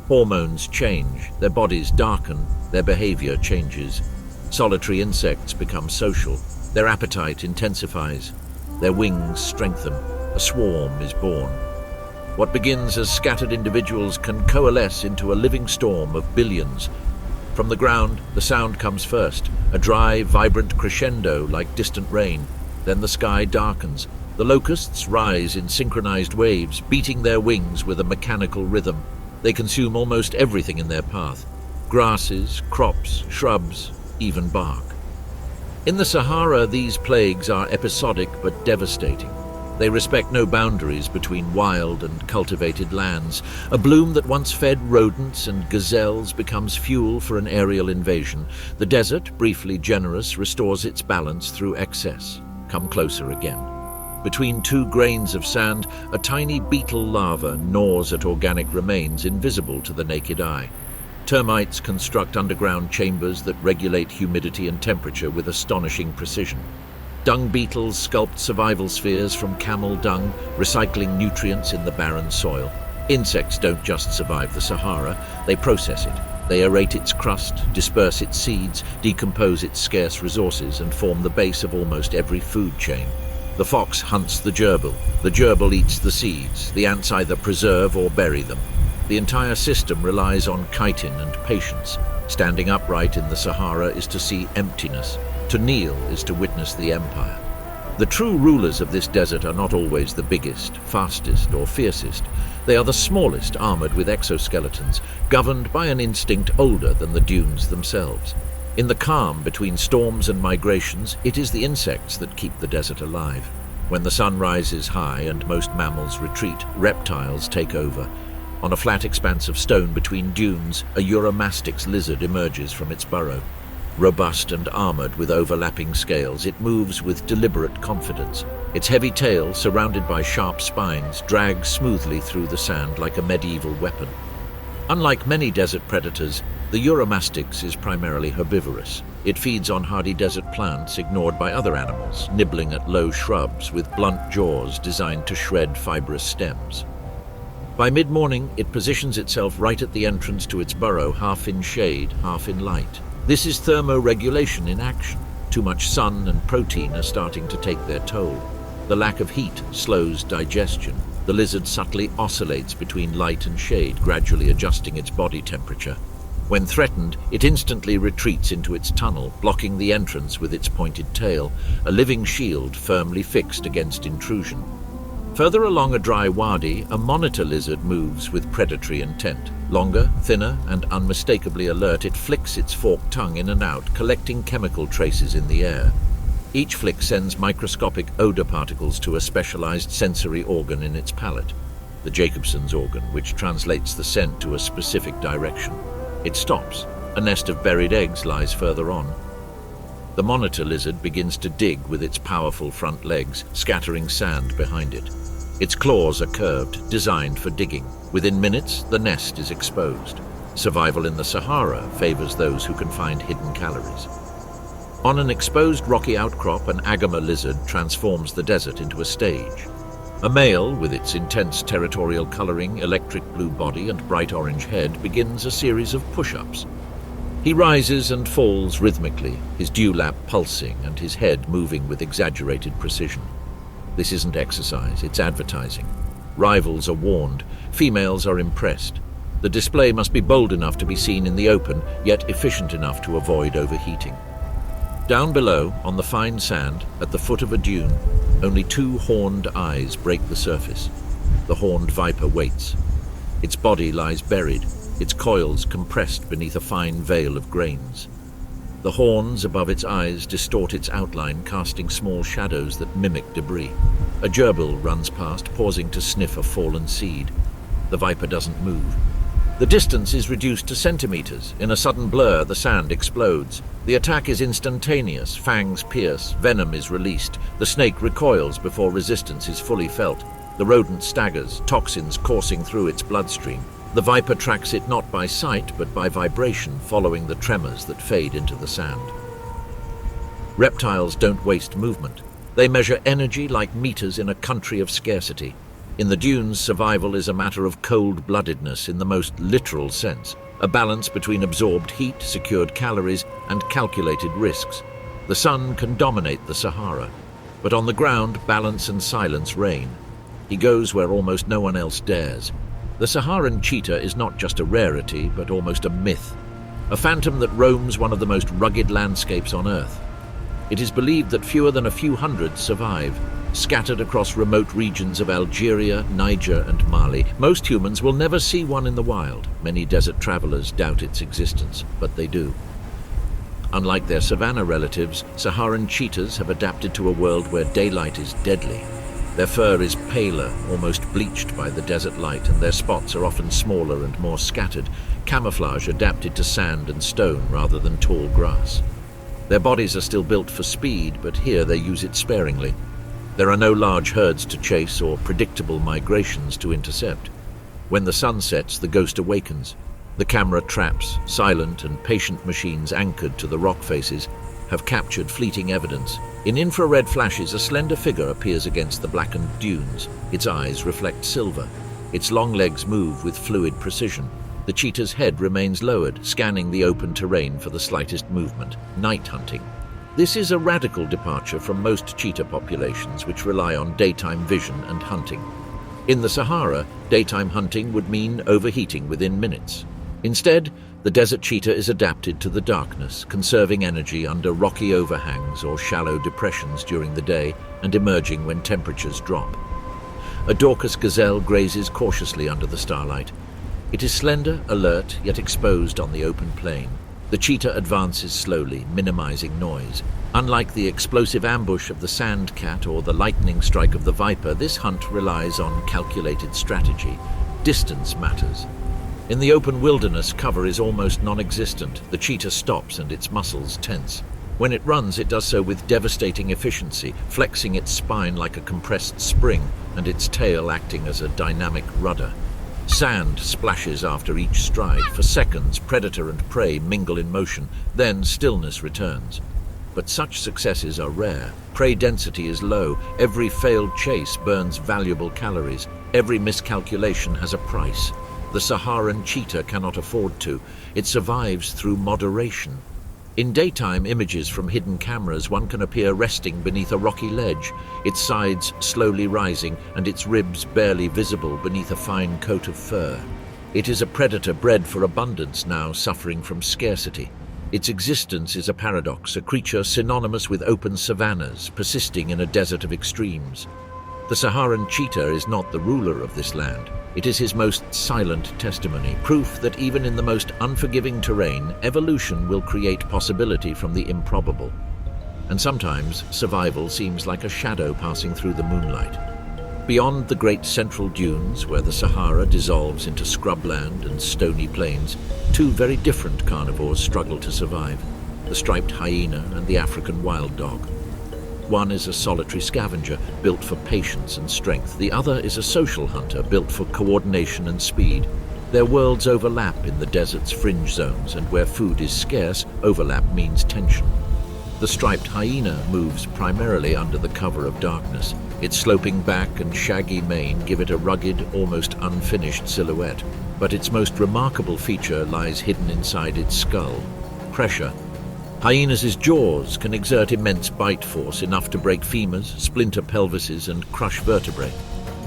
Hormones change, their bodies darken, their behavior changes. Solitary insects become social. Their appetite intensifies. Their wings strengthen. A swarm is born. What begins as scattered individuals can coalesce into a living storm of billions. From the ground, the sound comes first, a dry, vibrant crescendo like distant rain. Then the sky darkens. The locusts rise in synchronized waves, beating their wings with a mechanical rhythm. They consume almost everything in their path: grasses, crops, shrubs, even bark. In the Sahara, these plagues are episodic but devastating. They respect no boundaries between wild and cultivated lands. A bloom that once fed rodents and gazelles becomes fuel for an aerial invasion. The desert, briefly generous, restores its balance through excess. Come closer again. Between two grains of sand, a tiny beetle larva gnaws at organic remains invisible to the naked eye. Termites construct underground chambers that regulate humidity and temperature with astonishing precision. Dung beetles sculpt survival spheres from camel dung, recycling nutrients in the barren soil. Insects don't just survive the Sahara, they process it. They aerate its crust, disperse its seeds, decompose its scarce resources, and form the base of almost every food chain. The fox hunts the gerbil eats the seeds, the ants either preserve or bury them. The entire system relies on chitin and patience. Standing upright in the Sahara is to see emptiness. To kneel is to witness the empire. The true rulers of this desert are not always the biggest, fastest, or fiercest. They are the smallest, armored with exoskeletons, governed by an instinct older than the dunes themselves. In the calm between storms and migrations, it is the insects that keep the desert alive. When the sun rises high and most mammals retreat, reptiles take over. On a flat expanse of stone between dunes, a Eurymastix lizard emerges from its burrow. Robust and armored with overlapping scales, it moves with deliberate confidence. Its heavy tail, surrounded by sharp spines, drags smoothly through the sand like a medieval weapon. Unlike many desert predators, the Eurymastix is primarily herbivorous. It feeds on hardy desert plants ignored by other animals, nibbling at low shrubs with blunt jaws designed to shred fibrous stems. By mid-morning, it positions itself right at the entrance to its burrow, half in shade, half in light. This is thermoregulation in action. Too much sun and protein are starting to take their toll. The lack of heat slows digestion. The lizard subtly oscillates between light and shade, gradually adjusting its body temperature. When threatened, it instantly retreats into its tunnel, blocking the entrance with its pointed tail, a living shield firmly fixed against intrusion. Further along a dry wadi, a monitor lizard moves with predatory intent. Longer, thinner, and unmistakably alert, it flicks its forked tongue in and out, collecting chemical traces in the air. Each flick sends microscopic odor particles to a specialized sensory organ in its palate, the Jacobson's organ, which translates the scent to a specific direction. It stops. A nest of buried eggs lies further on. The monitor lizard begins to dig with its powerful front legs, scattering sand behind it. Its claws are curved, designed for digging. Within minutes, the nest is exposed. Survival in the Sahara favors those who can find hidden calories. On an exposed rocky outcrop, an agama lizard transforms the desert into a stage. A male, with its intense territorial coloring, electric blue body, and bright orange head, begins a series of push-ups. He rises and falls rhythmically, his dewlap pulsing and his head moving with exaggerated precision. This isn't exercise, it's advertising. Rivals are warned, females are impressed. The display must be bold enough to be seen in the open, yet efficient enough to avoid overheating. Down below, on the fine sand, at the foot of a dune, only two horned eyes break the surface. The horned viper waits. Its body lies buried, its coils compressed beneath a fine veil of grains. The horns above its eyes distort its outline, casting small shadows that mimic debris. A gerbil runs past, pausing to sniff a fallen seed. The viper doesn't move. The distance is reduced to centimeters. In a sudden blur, the sand explodes. The attack is instantaneous. Fangs pierce, venom is released. The snake recoils before resistance is fully felt. The rodent staggers, toxins coursing through its bloodstream. The viper tracks it not by sight, but by vibration, following the tremors that fade into the sand. Reptiles don't waste movement. They measure energy like meters in a country of scarcity. In the dunes, survival is a matter of cold-bloodedness in the most literal sense, a balance between absorbed heat, secured calories, and calculated risks. The sun can dominate the Sahara, but on the ground, balance and silence reign. He goes where almost no one else dares. The Saharan cheetah is not just a rarity, but almost a myth, a phantom that roams one of the most rugged landscapes on Earth. It is believed that fewer than a few hundred survive, scattered across remote regions of Algeria, Niger, and Mali. Most humans will never see one in the wild. Many desert travelers doubt its existence, but they do. Unlike their savanna relatives, Saharan cheetahs have adapted to a world where daylight is deadly. Their fur is paler, almost bleached by the desert light, and their spots are often smaller and more scattered, camouflage adapted to sand and stone rather than tall grass. Their bodies are still built for speed, but here they use it sparingly. There are no large herds to chase or predictable migrations to intercept. When the sun sets, the ghost awakens. The camera traps, silent and patient machines anchored to the rock faces, have captured fleeting evidence. In infrared flashes, a slender figure appears against the blackened dunes. Its eyes reflect silver. Its long legs move with fluid precision. The cheetah's head remains lowered, scanning the open terrain for the slightest movement. Night hunting. This is a radical departure from most cheetah populations, which rely on daytime vision and hunting. In the Sahara, daytime hunting would mean overheating within minutes. Instead, the desert cheetah is adapted to the darkness, conserving energy under rocky overhangs or shallow depressions during the day and emerging when temperatures drop. A Dorcas gazelle grazes cautiously under the starlight. It is slender, alert, yet exposed on the open plain. The cheetah advances slowly, minimizing noise. Unlike the explosive ambush of the sand cat or the lightning strike of the viper, this hunt relies on calculated strategy. Distance matters. In the open wilderness, cover is almost non-existent. The cheetah stops and its muscles tense. When it runs, it does so with devastating efficiency, flexing its spine like a compressed spring and its tail acting as a dynamic rudder. Sand splashes after each stride. For seconds, predator and prey mingle in motion, then stillness returns. But such successes are rare. Prey density is low. Every failed chase burns valuable calories. Every miscalculation has a price. The Saharan cheetah cannot afford to. It survives through moderation. In daytime images from hidden cameras, one can appear resting beneath a rocky ledge, its sides slowly rising and its ribs barely visible beneath a fine coat of fur. It is a predator bred for abundance, now suffering from scarcity. Its existence is a paradox, a creature synonymous with open savannas, persisting in a desert of extremes. The Saharan cheetah is not the ruler of this land. It is his most silent testimony, proof that even in the most unforgiving terrain, evolution will create possibility from the improbable. And sometimes, survival seems like a shadow passing through the moonlight. Beyond the great central dunes, where the Sahara dissolves into scrubland and stony plains, two very different carnivores struggle to survive: the striped hyena and the African wild dog. One is a solitary scavenger, built for patience and strength. The other is a social hunter, built for coordination and speed. Their worlds overlap in the desert's fringe zones, and where food is scarce, overlap means tension. The striped hyena moves primarily under the cover of darkness. Its sloping back and shaggy mane give it a rugged, almost unfinished silhouette. But its most remarkable feature lies hidden inside its skull: pressure. Hyenas' jaws can exert immense bite force, enough to break femurs, splinter pelvises, and crush vertebrae.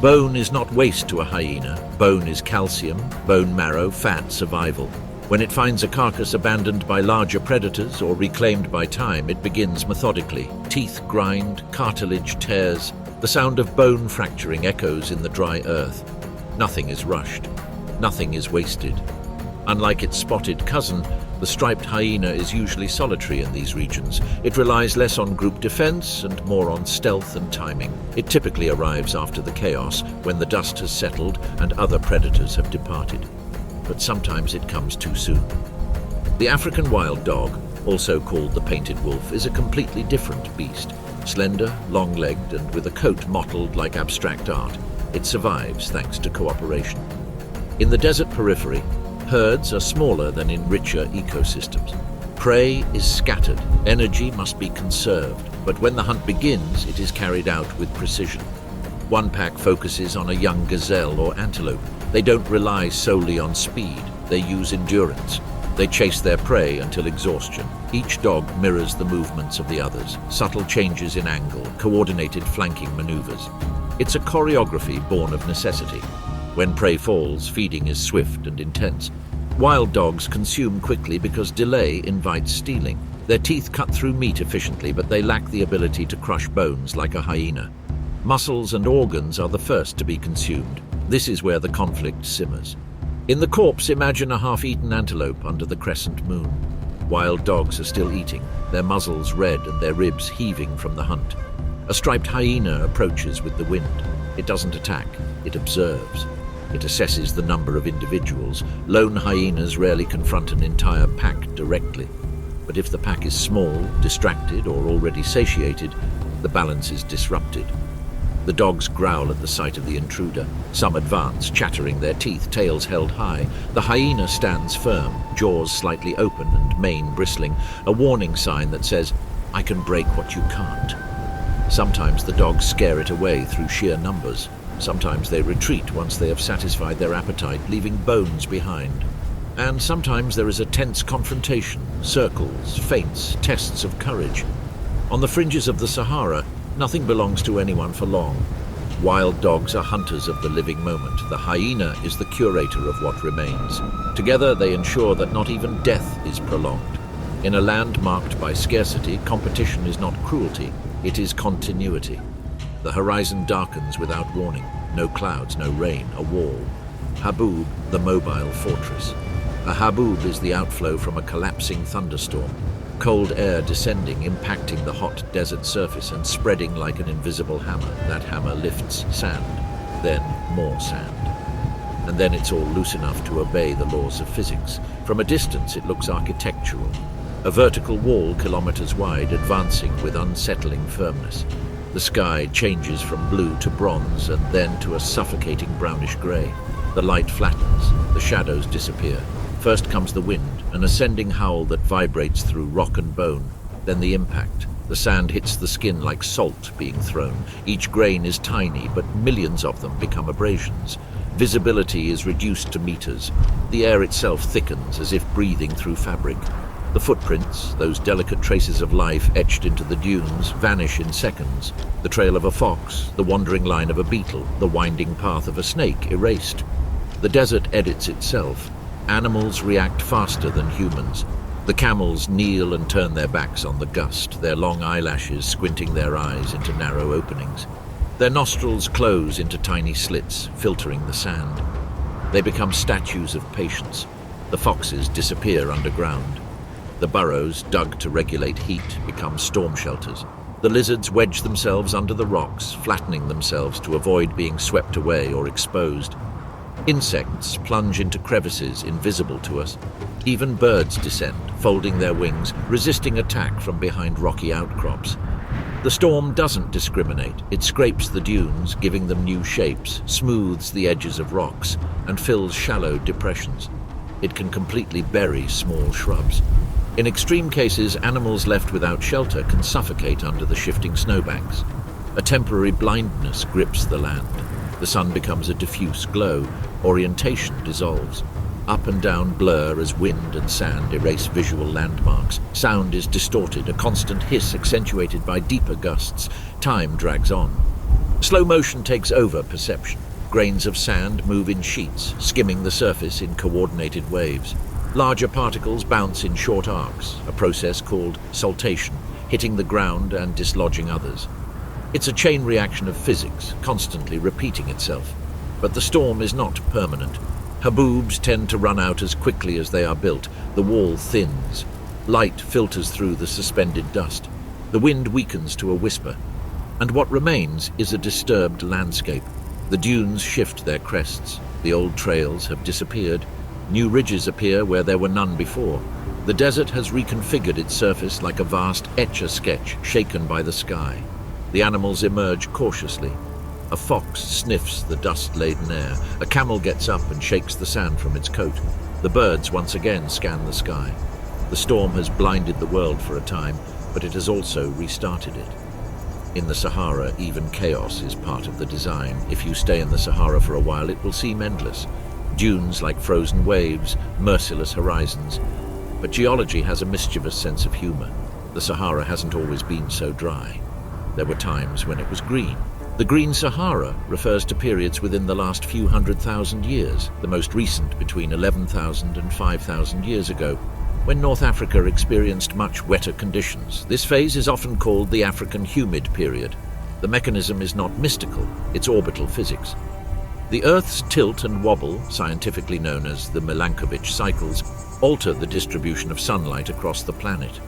Bone is not waste to a hyena. Bone is calcium, bone marrow, fat, survival. When it finds a carcass abandoned by larger predators or reclaimed by time, it begins methodically. Teeth grind, cartilage tears. The sound of bone fracturing echoes in the dry earth. Nothing is rushed. Nothing is wasted. Unlike its spotted cousin, the striped hyena is usually solitary in these regions. It relies less on group defense and more on stealth and timing. It typically arrives after the chaos, when the dust has settled and other predators have departed. But sometimes it comes too soon. The African wild dog, also called the painted wolf, is a completely different beast. Slender, long-legged, and with a coat mottled like abstract art, it survives thanks to cooperation. In the desert periphery, herds are smaller than in richer ecosystems. Prey is scattered, energy must be conserved, but when the hunt begins, it is carried out with precision. One pack focuses on a young gazelle or antelope. They don't rely solely on speed, they use endurance. They chase their prey until exhaustion. Each dog mirrors the movements of the others, subtle changes in angle, coordinated flanking maneuvers. It's a choreography born of necessity. When prey falls, feeding is swift and intense. Wild dogs consume quickly because delay invites stealing. Their teeth cut through meat efficiently, but they lack the ability to crush bones like a hyena. Muscles and organs are the first to be consumed. This is where the conflict simmers. In the corpse, imagine a half-eaten antelope under the crescent moon. Wild dogs are still eating, their muzzles red and their ribs heaving from the hunt. A striped hyena approaches with the wind. It doesn't attack, it observes. It assesses the number of individuals. Lone hyenas rarely confront an entire pack directly. But if the pack is small, distracted, or already satiated, the balance is disrupted. The dogs growl at the sight of the intruder. Some advance, chattering their teeth, tails held high. The hyena stands firm, jaws slightly open and mane bristling, a warning sign that says, "I can break what you can't." Sometimes the dogs scare it away through sheer numbers. Sometimes they retreat once they have satisfied their appetite, leaving bones behind. And sometimes there is a tense confrontation, circles, feints, tests of courage. On the fringes of the Sahara, nothing belongs to anyone for long. Wild dogs are hunters of the living moment. The hyena is the curator of what remains. Together they ensure that not even death is prolonged. In a land marked by scarcity, competition is not cruelty, it is continuity. The horizon darkens without warning. No clouds, no rain, a wall. Haboob, the mobile fortress. A haboob is the outflow from a collapsing thunderstorm. Cold air descending, impacting the hot desert surface and spreading like an invisible hammer. That hammer lifts sand, then more sand. And then it's all loose enough to obey the laws of physics. From a distance it looks architectural. A vertical wall kilometers wide, advancing with unsettling firmness. The sky changes from blue to bronze and then to a suffocating brownish grey. The light flattens, the shadows disappear. First comes the wind, an ascending howl that vibrates through rock and bone. Then the impact. The sand hits the skin like salt being thrown. Each grain is tiny, but millions of them become abrasions. Visibility is reduced to meters. The air itself thickens as if breathing through fabric. The footprints, those delicate traces of life etched into the dunes, vanish in seconds. The trail of a fox, the wandering line of a beetle, the winding path of a snake erased. The desert edits itself. Animals react faster than humans. The camels kneel and turn their backs on the gust, their long eyelashes squinting their eyes into narrow openings. Their nostrils close into tiny slits, filtering the sand. They become statues of patience. The foxes disappear underground. The burrows, dug to regulate heat, become storm shelters. The lizards wedge themselves under the rocks, flattening themselves to avoid being swept away or exposed. Insects plunge into crevices invisible to us. Even birds descend, folding their wings, resisting attack from behind rocky outcrops. The storm doesn't discriminate. It scrapes the dunes, giving them new shapes, smooths the edges of rocks, and fills shallow depressions. It can completely bury small shrubs. In extreme cases, animals left without shelter can suffocate under the shifting snowbanks. A temporary blindness grips the land. The sun becomes a diffuse glow. Orientation dissolves. Up and down blur as wind and sand erase visual landmarks. Sound is distorted, a constant hiss accentuated by deeper gusts. Time drags on. Slow motion takes over perception. Grains of sand move in sheets, skimming the surface in coordinated waves. Larger particles bounce in short arcs, a process called saltation, hitting the ground and dislodging others. It's a chain reaction of physics, constantly repeating itself. But the storm is not permanent. Haboobs tend to run out as quickly as they are built. The wall thins. Light filters through the suspended dust. The wind weakens to a whisper. And what remains is a disturbed landscape. The dunes shift their crests. The old trails have disappeared. New ridges appear where there were none before. The desert has reconfigured its surface like a vast etch-a-sketch shaken by the sky. The animals emerge cautiously. A fox sniffs the dust-laden air. A camel gets up and shakes the sand from its coat. The birds once again scan the sky. The storm has blinded the world for a time, but it has also restarted it. In the Sahara, even chaos is part of the design. If you stay in the Sahara for a while, it will seem endless. Dunes like frozen waves, merciless horizons. But geology has a mischievous sense of humor. The Sahara hasn't always been so dry. There were times when it was green. The Green Sahara refers to periods within the last few 100,000 years, the most recent between 11,000 and 5,000 years ago, when North Africa experienced much wetter conditions. This phase is often called the African humid period. The mechanism is not mystical, it's orbital physics. The Earth's tilt and wobble, scientifically known as the Milankovitch cycles, alter the distribution of sunlight across the planet.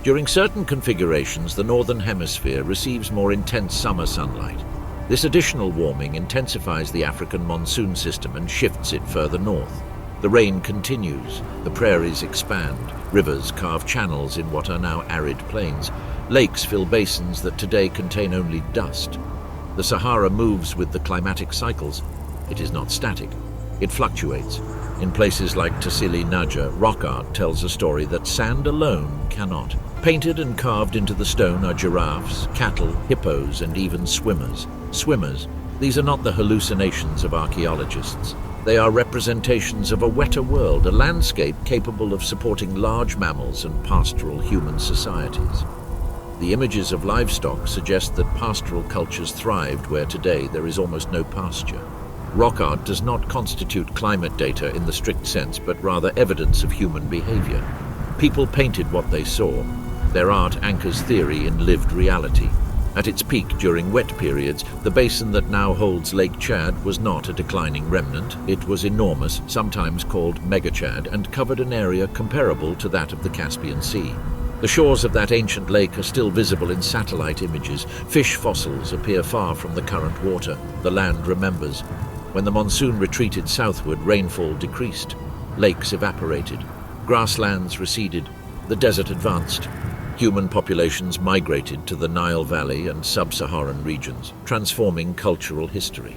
During certain configurations, the northern hemisphere receives more intense summer sunlight. This additional warming intensifies the African monsoon system and shifts it further north. The rain continues, the prairies expand, rivers carve channels in what are now arid plains, lakes fill basins that today contain only dust. The Sahara moves with the climatic cycles. It is not static. It fluctuates. In places like Tassili Naja, rock art tells a story that sand alone cannot. Painted and carved into the stone are giraffes, cattle, hippos, and even swimmers. Swimmers, these are not the hallucinations of archaeologists. They are representations of a wetter world, a landscape capable of supporting large mammals and pastoral human societies. The images of livestock suggest that pastoral cultures thrived where today there is almost no pasture. Rock art does not constitute climate data in the strict sense, but rather evidence of human behavior. People painted what they saw. Their art anchors theory in lived reality. At its peak during wet periods, the basin that now holds Lake Chad was not a declining remnant. It was enormous, sometimes called Mega Chad, and covered an area comparable to that of the Caspian Sea. The shores of that ancient lake are still visible in satellite images. Fish fossils appear far from the current water. The land remembers. When the monsoon retreated southward, rainfall decreased. Lakes evaporated. Grasslands receded. The desert advanced. Human populations migrated to the Nile Valley and sub-Saharan regions, transforming cultural history.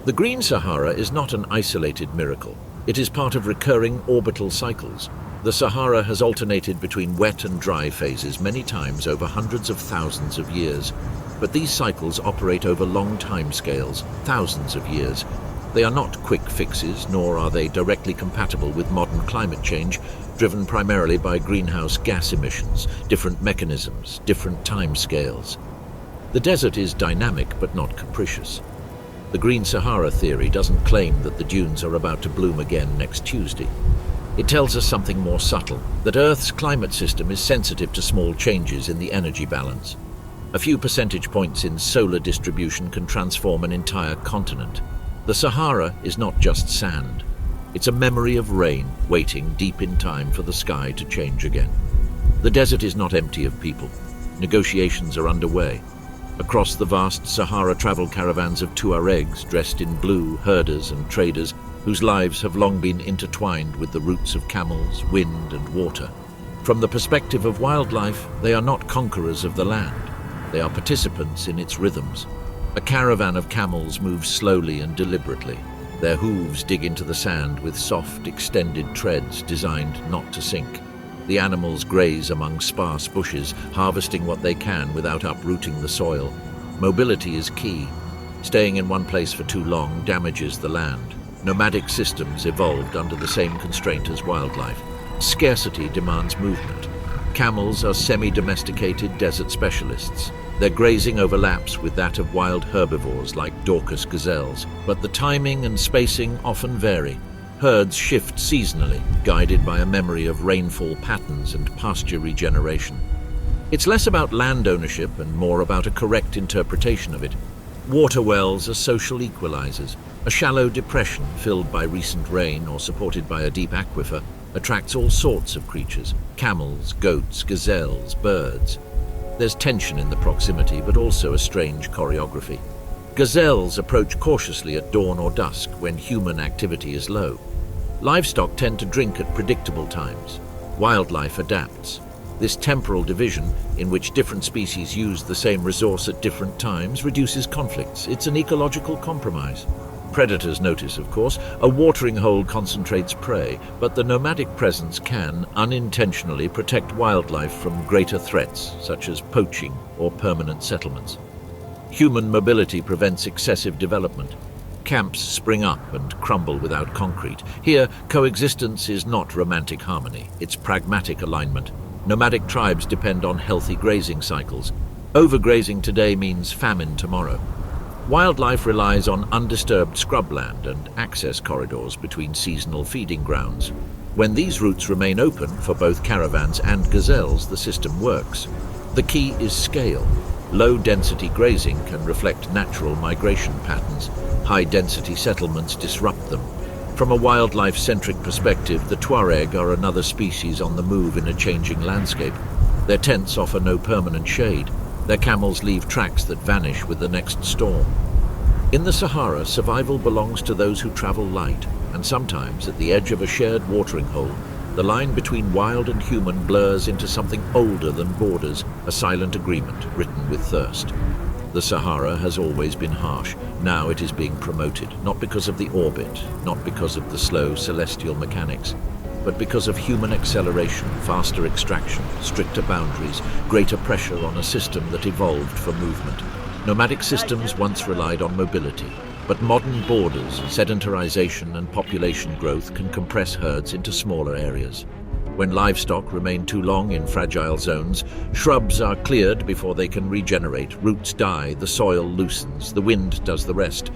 The Green Sahara is not an isolated miracle. It is part of recurring orbital cycles. The Sahara has alternated between wet and dry phases many times over hundreds of thousands of years. But these cycles operate over long timescales, thousands of years. They are not quick fixes, nor are they directly compatible with modern climate change, driven primarily by greenhouse gas emissions, different mechanisms, different timescales. The desert is dynamic but not capricious. The Green Sahara theory doesn't claim that the dunes are about to bloom again next Tuesday. It tells us something more subtle, that Earth's climate system is sensitive to small changes in the energy balance. A few percentage points in solar distribution can transform an entire continent. The Sahara is not just sand. It's a memory of rain waiting deep in time for the sky to change again. The desert is not empty of people. Negotiations are underway. Across the vast Sahara travel caravans of Tuaregs dressed in blue, herders and traders whose lives have long been intertwined with the roots of camels, wind and water. From the perspective of wildlife, they are not conquerors of the land. They are participants in its rhythms. A caravan of camels moves slowly and deliberately. Their hooves dig into the sand with soft, extended treads designed not to sink. The animals graze among sparse bushes, harvesting what they can without uprooting the soil. Mobility is key. Staying in one place for too long damages the land. Nomadic systems evolved under the same constraint as wildlife. Scarcity demands movement. Camels are semi-domesticated desert specialists. Their grazing overlaps with that of wild herbivores like Dorcas gazelles, but the timing and spacing often vary. Herds shift seasonally, guided by a memory of rainfall patterns and pasture regeneration. It's less about land ownership and more about a correct interpretation of it. Water wells are social equalizers. A shallow depression filled by recent rain or supported by a deep aquifer attracts all sorts of creatures: camels, goats, gazelles, birds. There's tension in the proximity, but also a strange choreography. Gazelles approach cautiously at dawn or dusk when human activity is low. Livestock tend to drink at predictable times. Wildlife adapts. This temporal division, in which different species use the same resource at different times, reduces conflicts. It's an ecological compromise. Predators notice, of course. A watering hole concentrates prey, but the nomadic presence can, unintentionally, protect wildlife from greater threats, such as poaching or permanent settlements. Human mobility prevents excessive development. Camps spring up and crumble without concrete. Here, coexistence is not romantic harmony, it's pragmatic alignment. Nomadic tribes depend on healthy grazing cycles. Overgrazing today means famine tomorrow. Wildlife relies on undisturbed scrubland and access corridors between seasonal feeding grounds. When these routes remain open for both caravans and gazelles, the system works. The key is scale. Low-density grazing can reflect natural migration patterns. High-density settlements disrupt them. From a wildlife-centric perspective, the Tuareg are another species on the move in a changing landscape. Their tents offer no permanent shade. Their camels leave tracks that vanish with the next storm. In the Sahara, survival belongs to those who travel light, and sometimes, at the edge of a shared watering hole, the line between wild and human blurs into something older than borders, a silent agreement written with thirst. The Sahara has always been harsh. Now it is being promoted, not because of the orbit, not because of the slow celestial mechanics, but because of human acceleration, faster extraction, stricter boundaries, greater pressure on a system that evolved for movement. Nomadic systems once relied on mobility, but modern borders, sedentarization and population growth can compress herds into smaller areas. When livestock remain too long in fragile zones, shrubs are cleared before they can regenerate, roots die, the soil loosens, the wind does the rest.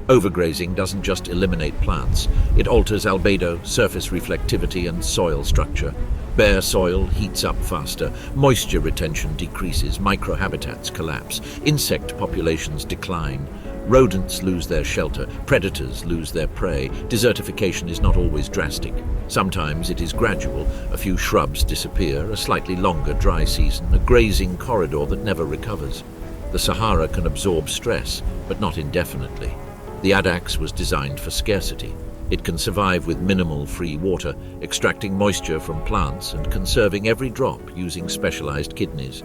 Overgrazing doesn't just eliminate plants, it alters albedo, surface reflectivity and soil structure. Bare soil heats up faster, moisture retention decreases, microhabitats collapse, insect populations decline. Rodents lose their shelter, predators lose their prey. Desertification is not always drastic. Sometimes it is gradual. A few shrubs disappear, a slightly longer dry season, a grazing corridor that never recovers. The Sahara can absorb stress, but not indefinitely. The addax was designed for scarcity. It can survive with minimal free water, extracting moisture from plants and conserving every drop using specialized kidneys.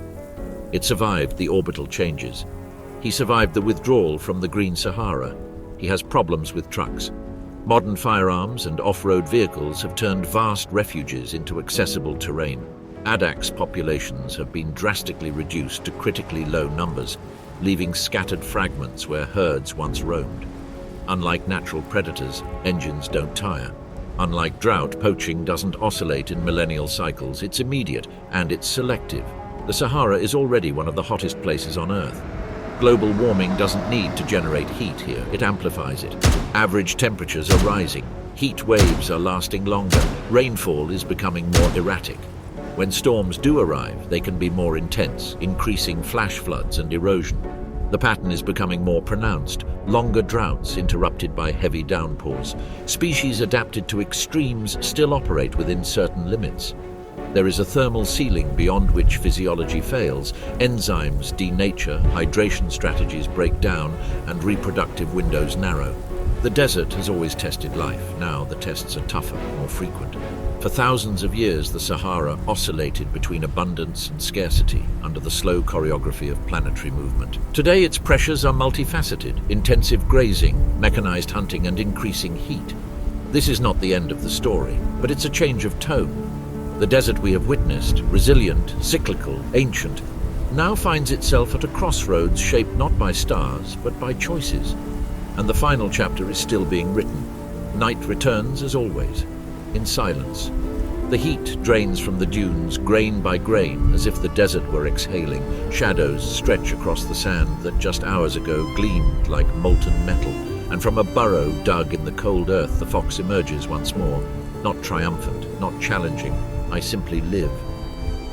It survived the orbital changes. He survived the withdrawal from the Green Sahara. He has problems with trucks. Modern firearms and off-road vehicles have turned vast refuges into accessible terrain. Addax populations have been drastically reduced to critically low numbers, leaving scattered fragments where herds once roamed. Unlike natural predators, engines don't tire. Unlike drought, poaching doesn't oscillate in millennial cycles. It's immediate and it's selective. The Sahara is already one of the hottest places on Earth. Global warming doesn't need to generate heat here, it amplifies it. Average temperatures are rising, heat waves are lasting longer, rainfall is becoming more erratic. When storms do arrive, they can be more intense, increasing flash floods and erosion. The pattern is becoming more pronounced, longer droughts interrupted by heavy downpours. Species adapted to extremes still operate within certain limits. There is a thermal ceiling beyond which physiology fails. Enzymes denature, hydration strategies break down, and reproductive windows narrow. The desert has always tested life. Now the tests are tougher, more frequent. For thousands of years, the Sahara oscillated between abundance and scarcity under the slow choreography of planetary movement. Today, its pressures are multifaceted: intensive grazing, mechanized hunting, and increasing heat. This is not the end of the story, but it's a change of tone. The desert we have witnessed, resilient, cyclical, ancient, now finds itself at a crossroads shaped not by stars, but by choices. And the final chapter is still being written. Night returns as always, in silence. The heat drains from the dunes grain by grain, as if the desert were exhaling. Shadows stretch across the sand that just hours ago gleamed like molten metal. And from a burrow dug in the cold earth, the fox emerges once more. Not triumphant, not challenging. I simply live.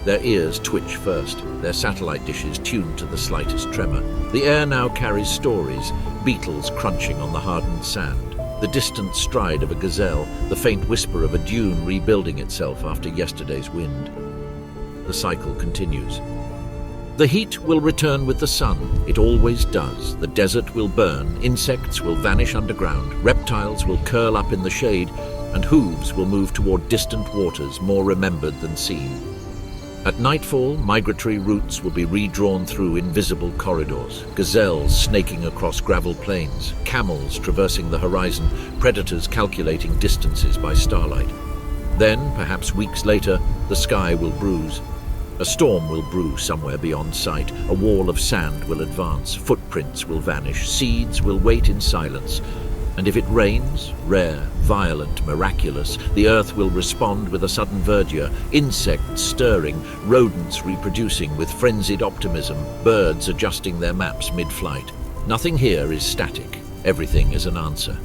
Their ears twitch first, their satellite dishes tuned to the slightest tremor. The air now carries stories, beetles crunching on the hardened sand, the distant stride of a gazelle, the faint whisper of a dune rebuilding itself after yesterday's wind. The cycle continues. The heat will return with the sun. It always does. The desert will burn, insects will vanish underground, reptiles will curl up in the shade, and hooves will move toward distant waters more remembered than seen. At nightfall, migratory routes will be redrawn through invisible corridors, gazelles snaking across gravel plains, camels traversing the horizon, predators calculating distances by starlight. Then, perhaps weeks later, the sky will bruise. A storm will brew somewhere beyond sight, a wall of sand will advance, footprints will vanish, seeds will wait in silence. And if it rains, rare, violent, miraculous, the earth will respond with a sudden verdure, insects stirring, rodents reproducing with frenzied optimism, birds adjusting their maps mid-flight. Nothing here is static. Everything is an answer.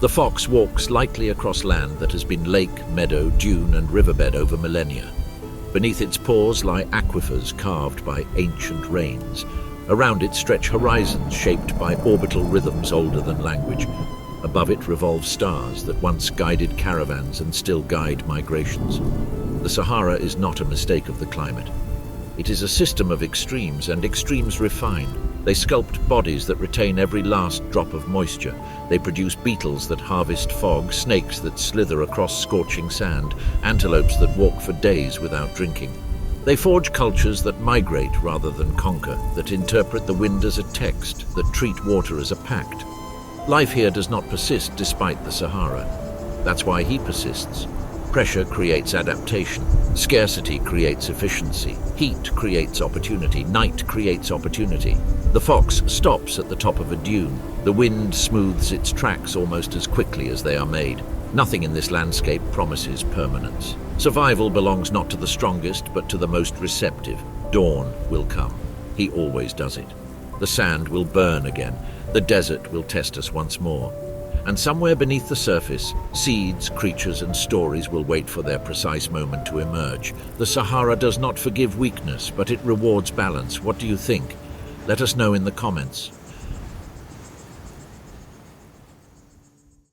The fox walks lightly across land that has been lake, meadow, dune, and riverbed over millennia. Beneath its paws lie aquifers carved by ancient rains. Around it stretch horizons shaped by orbital rhythms older than language. Above it revolve stars that once guided caravans and still guide migrations. The Sahara is not a mistake of the climate. It is a system of extremes, and extremes refine. They sculpt bodies that retain every last drop of moisture. They produce beetles that harvest fog, snakes that slither across scorching sand, antelopes that walk for days without drinking. They forge cultures that migrate rather than conquer, that interpret the wind as a text, that treat water as a pact. Life here does not persist despite the Sahara. That's why he persists. Pressure creates adaptation. Scarcity creates efficiency. Heat creates opportunity. Night creates opportunity. The fox stops at the top of a dune. The wind smooths its tracks almost as quickly as they are made. Nothing in this landscape promises permanence. Survival belongs not to the strongest, but to the most receptive. Dawn will come. He always does it. The sand will burn again. The desert will test us once more. And somewhere beneath the surface, seeds, creatures, and stories will wait for their precise moment to emerge. The Sahara does not forgive weakness, but it rewards balance. What do you think? Let us know in the comments.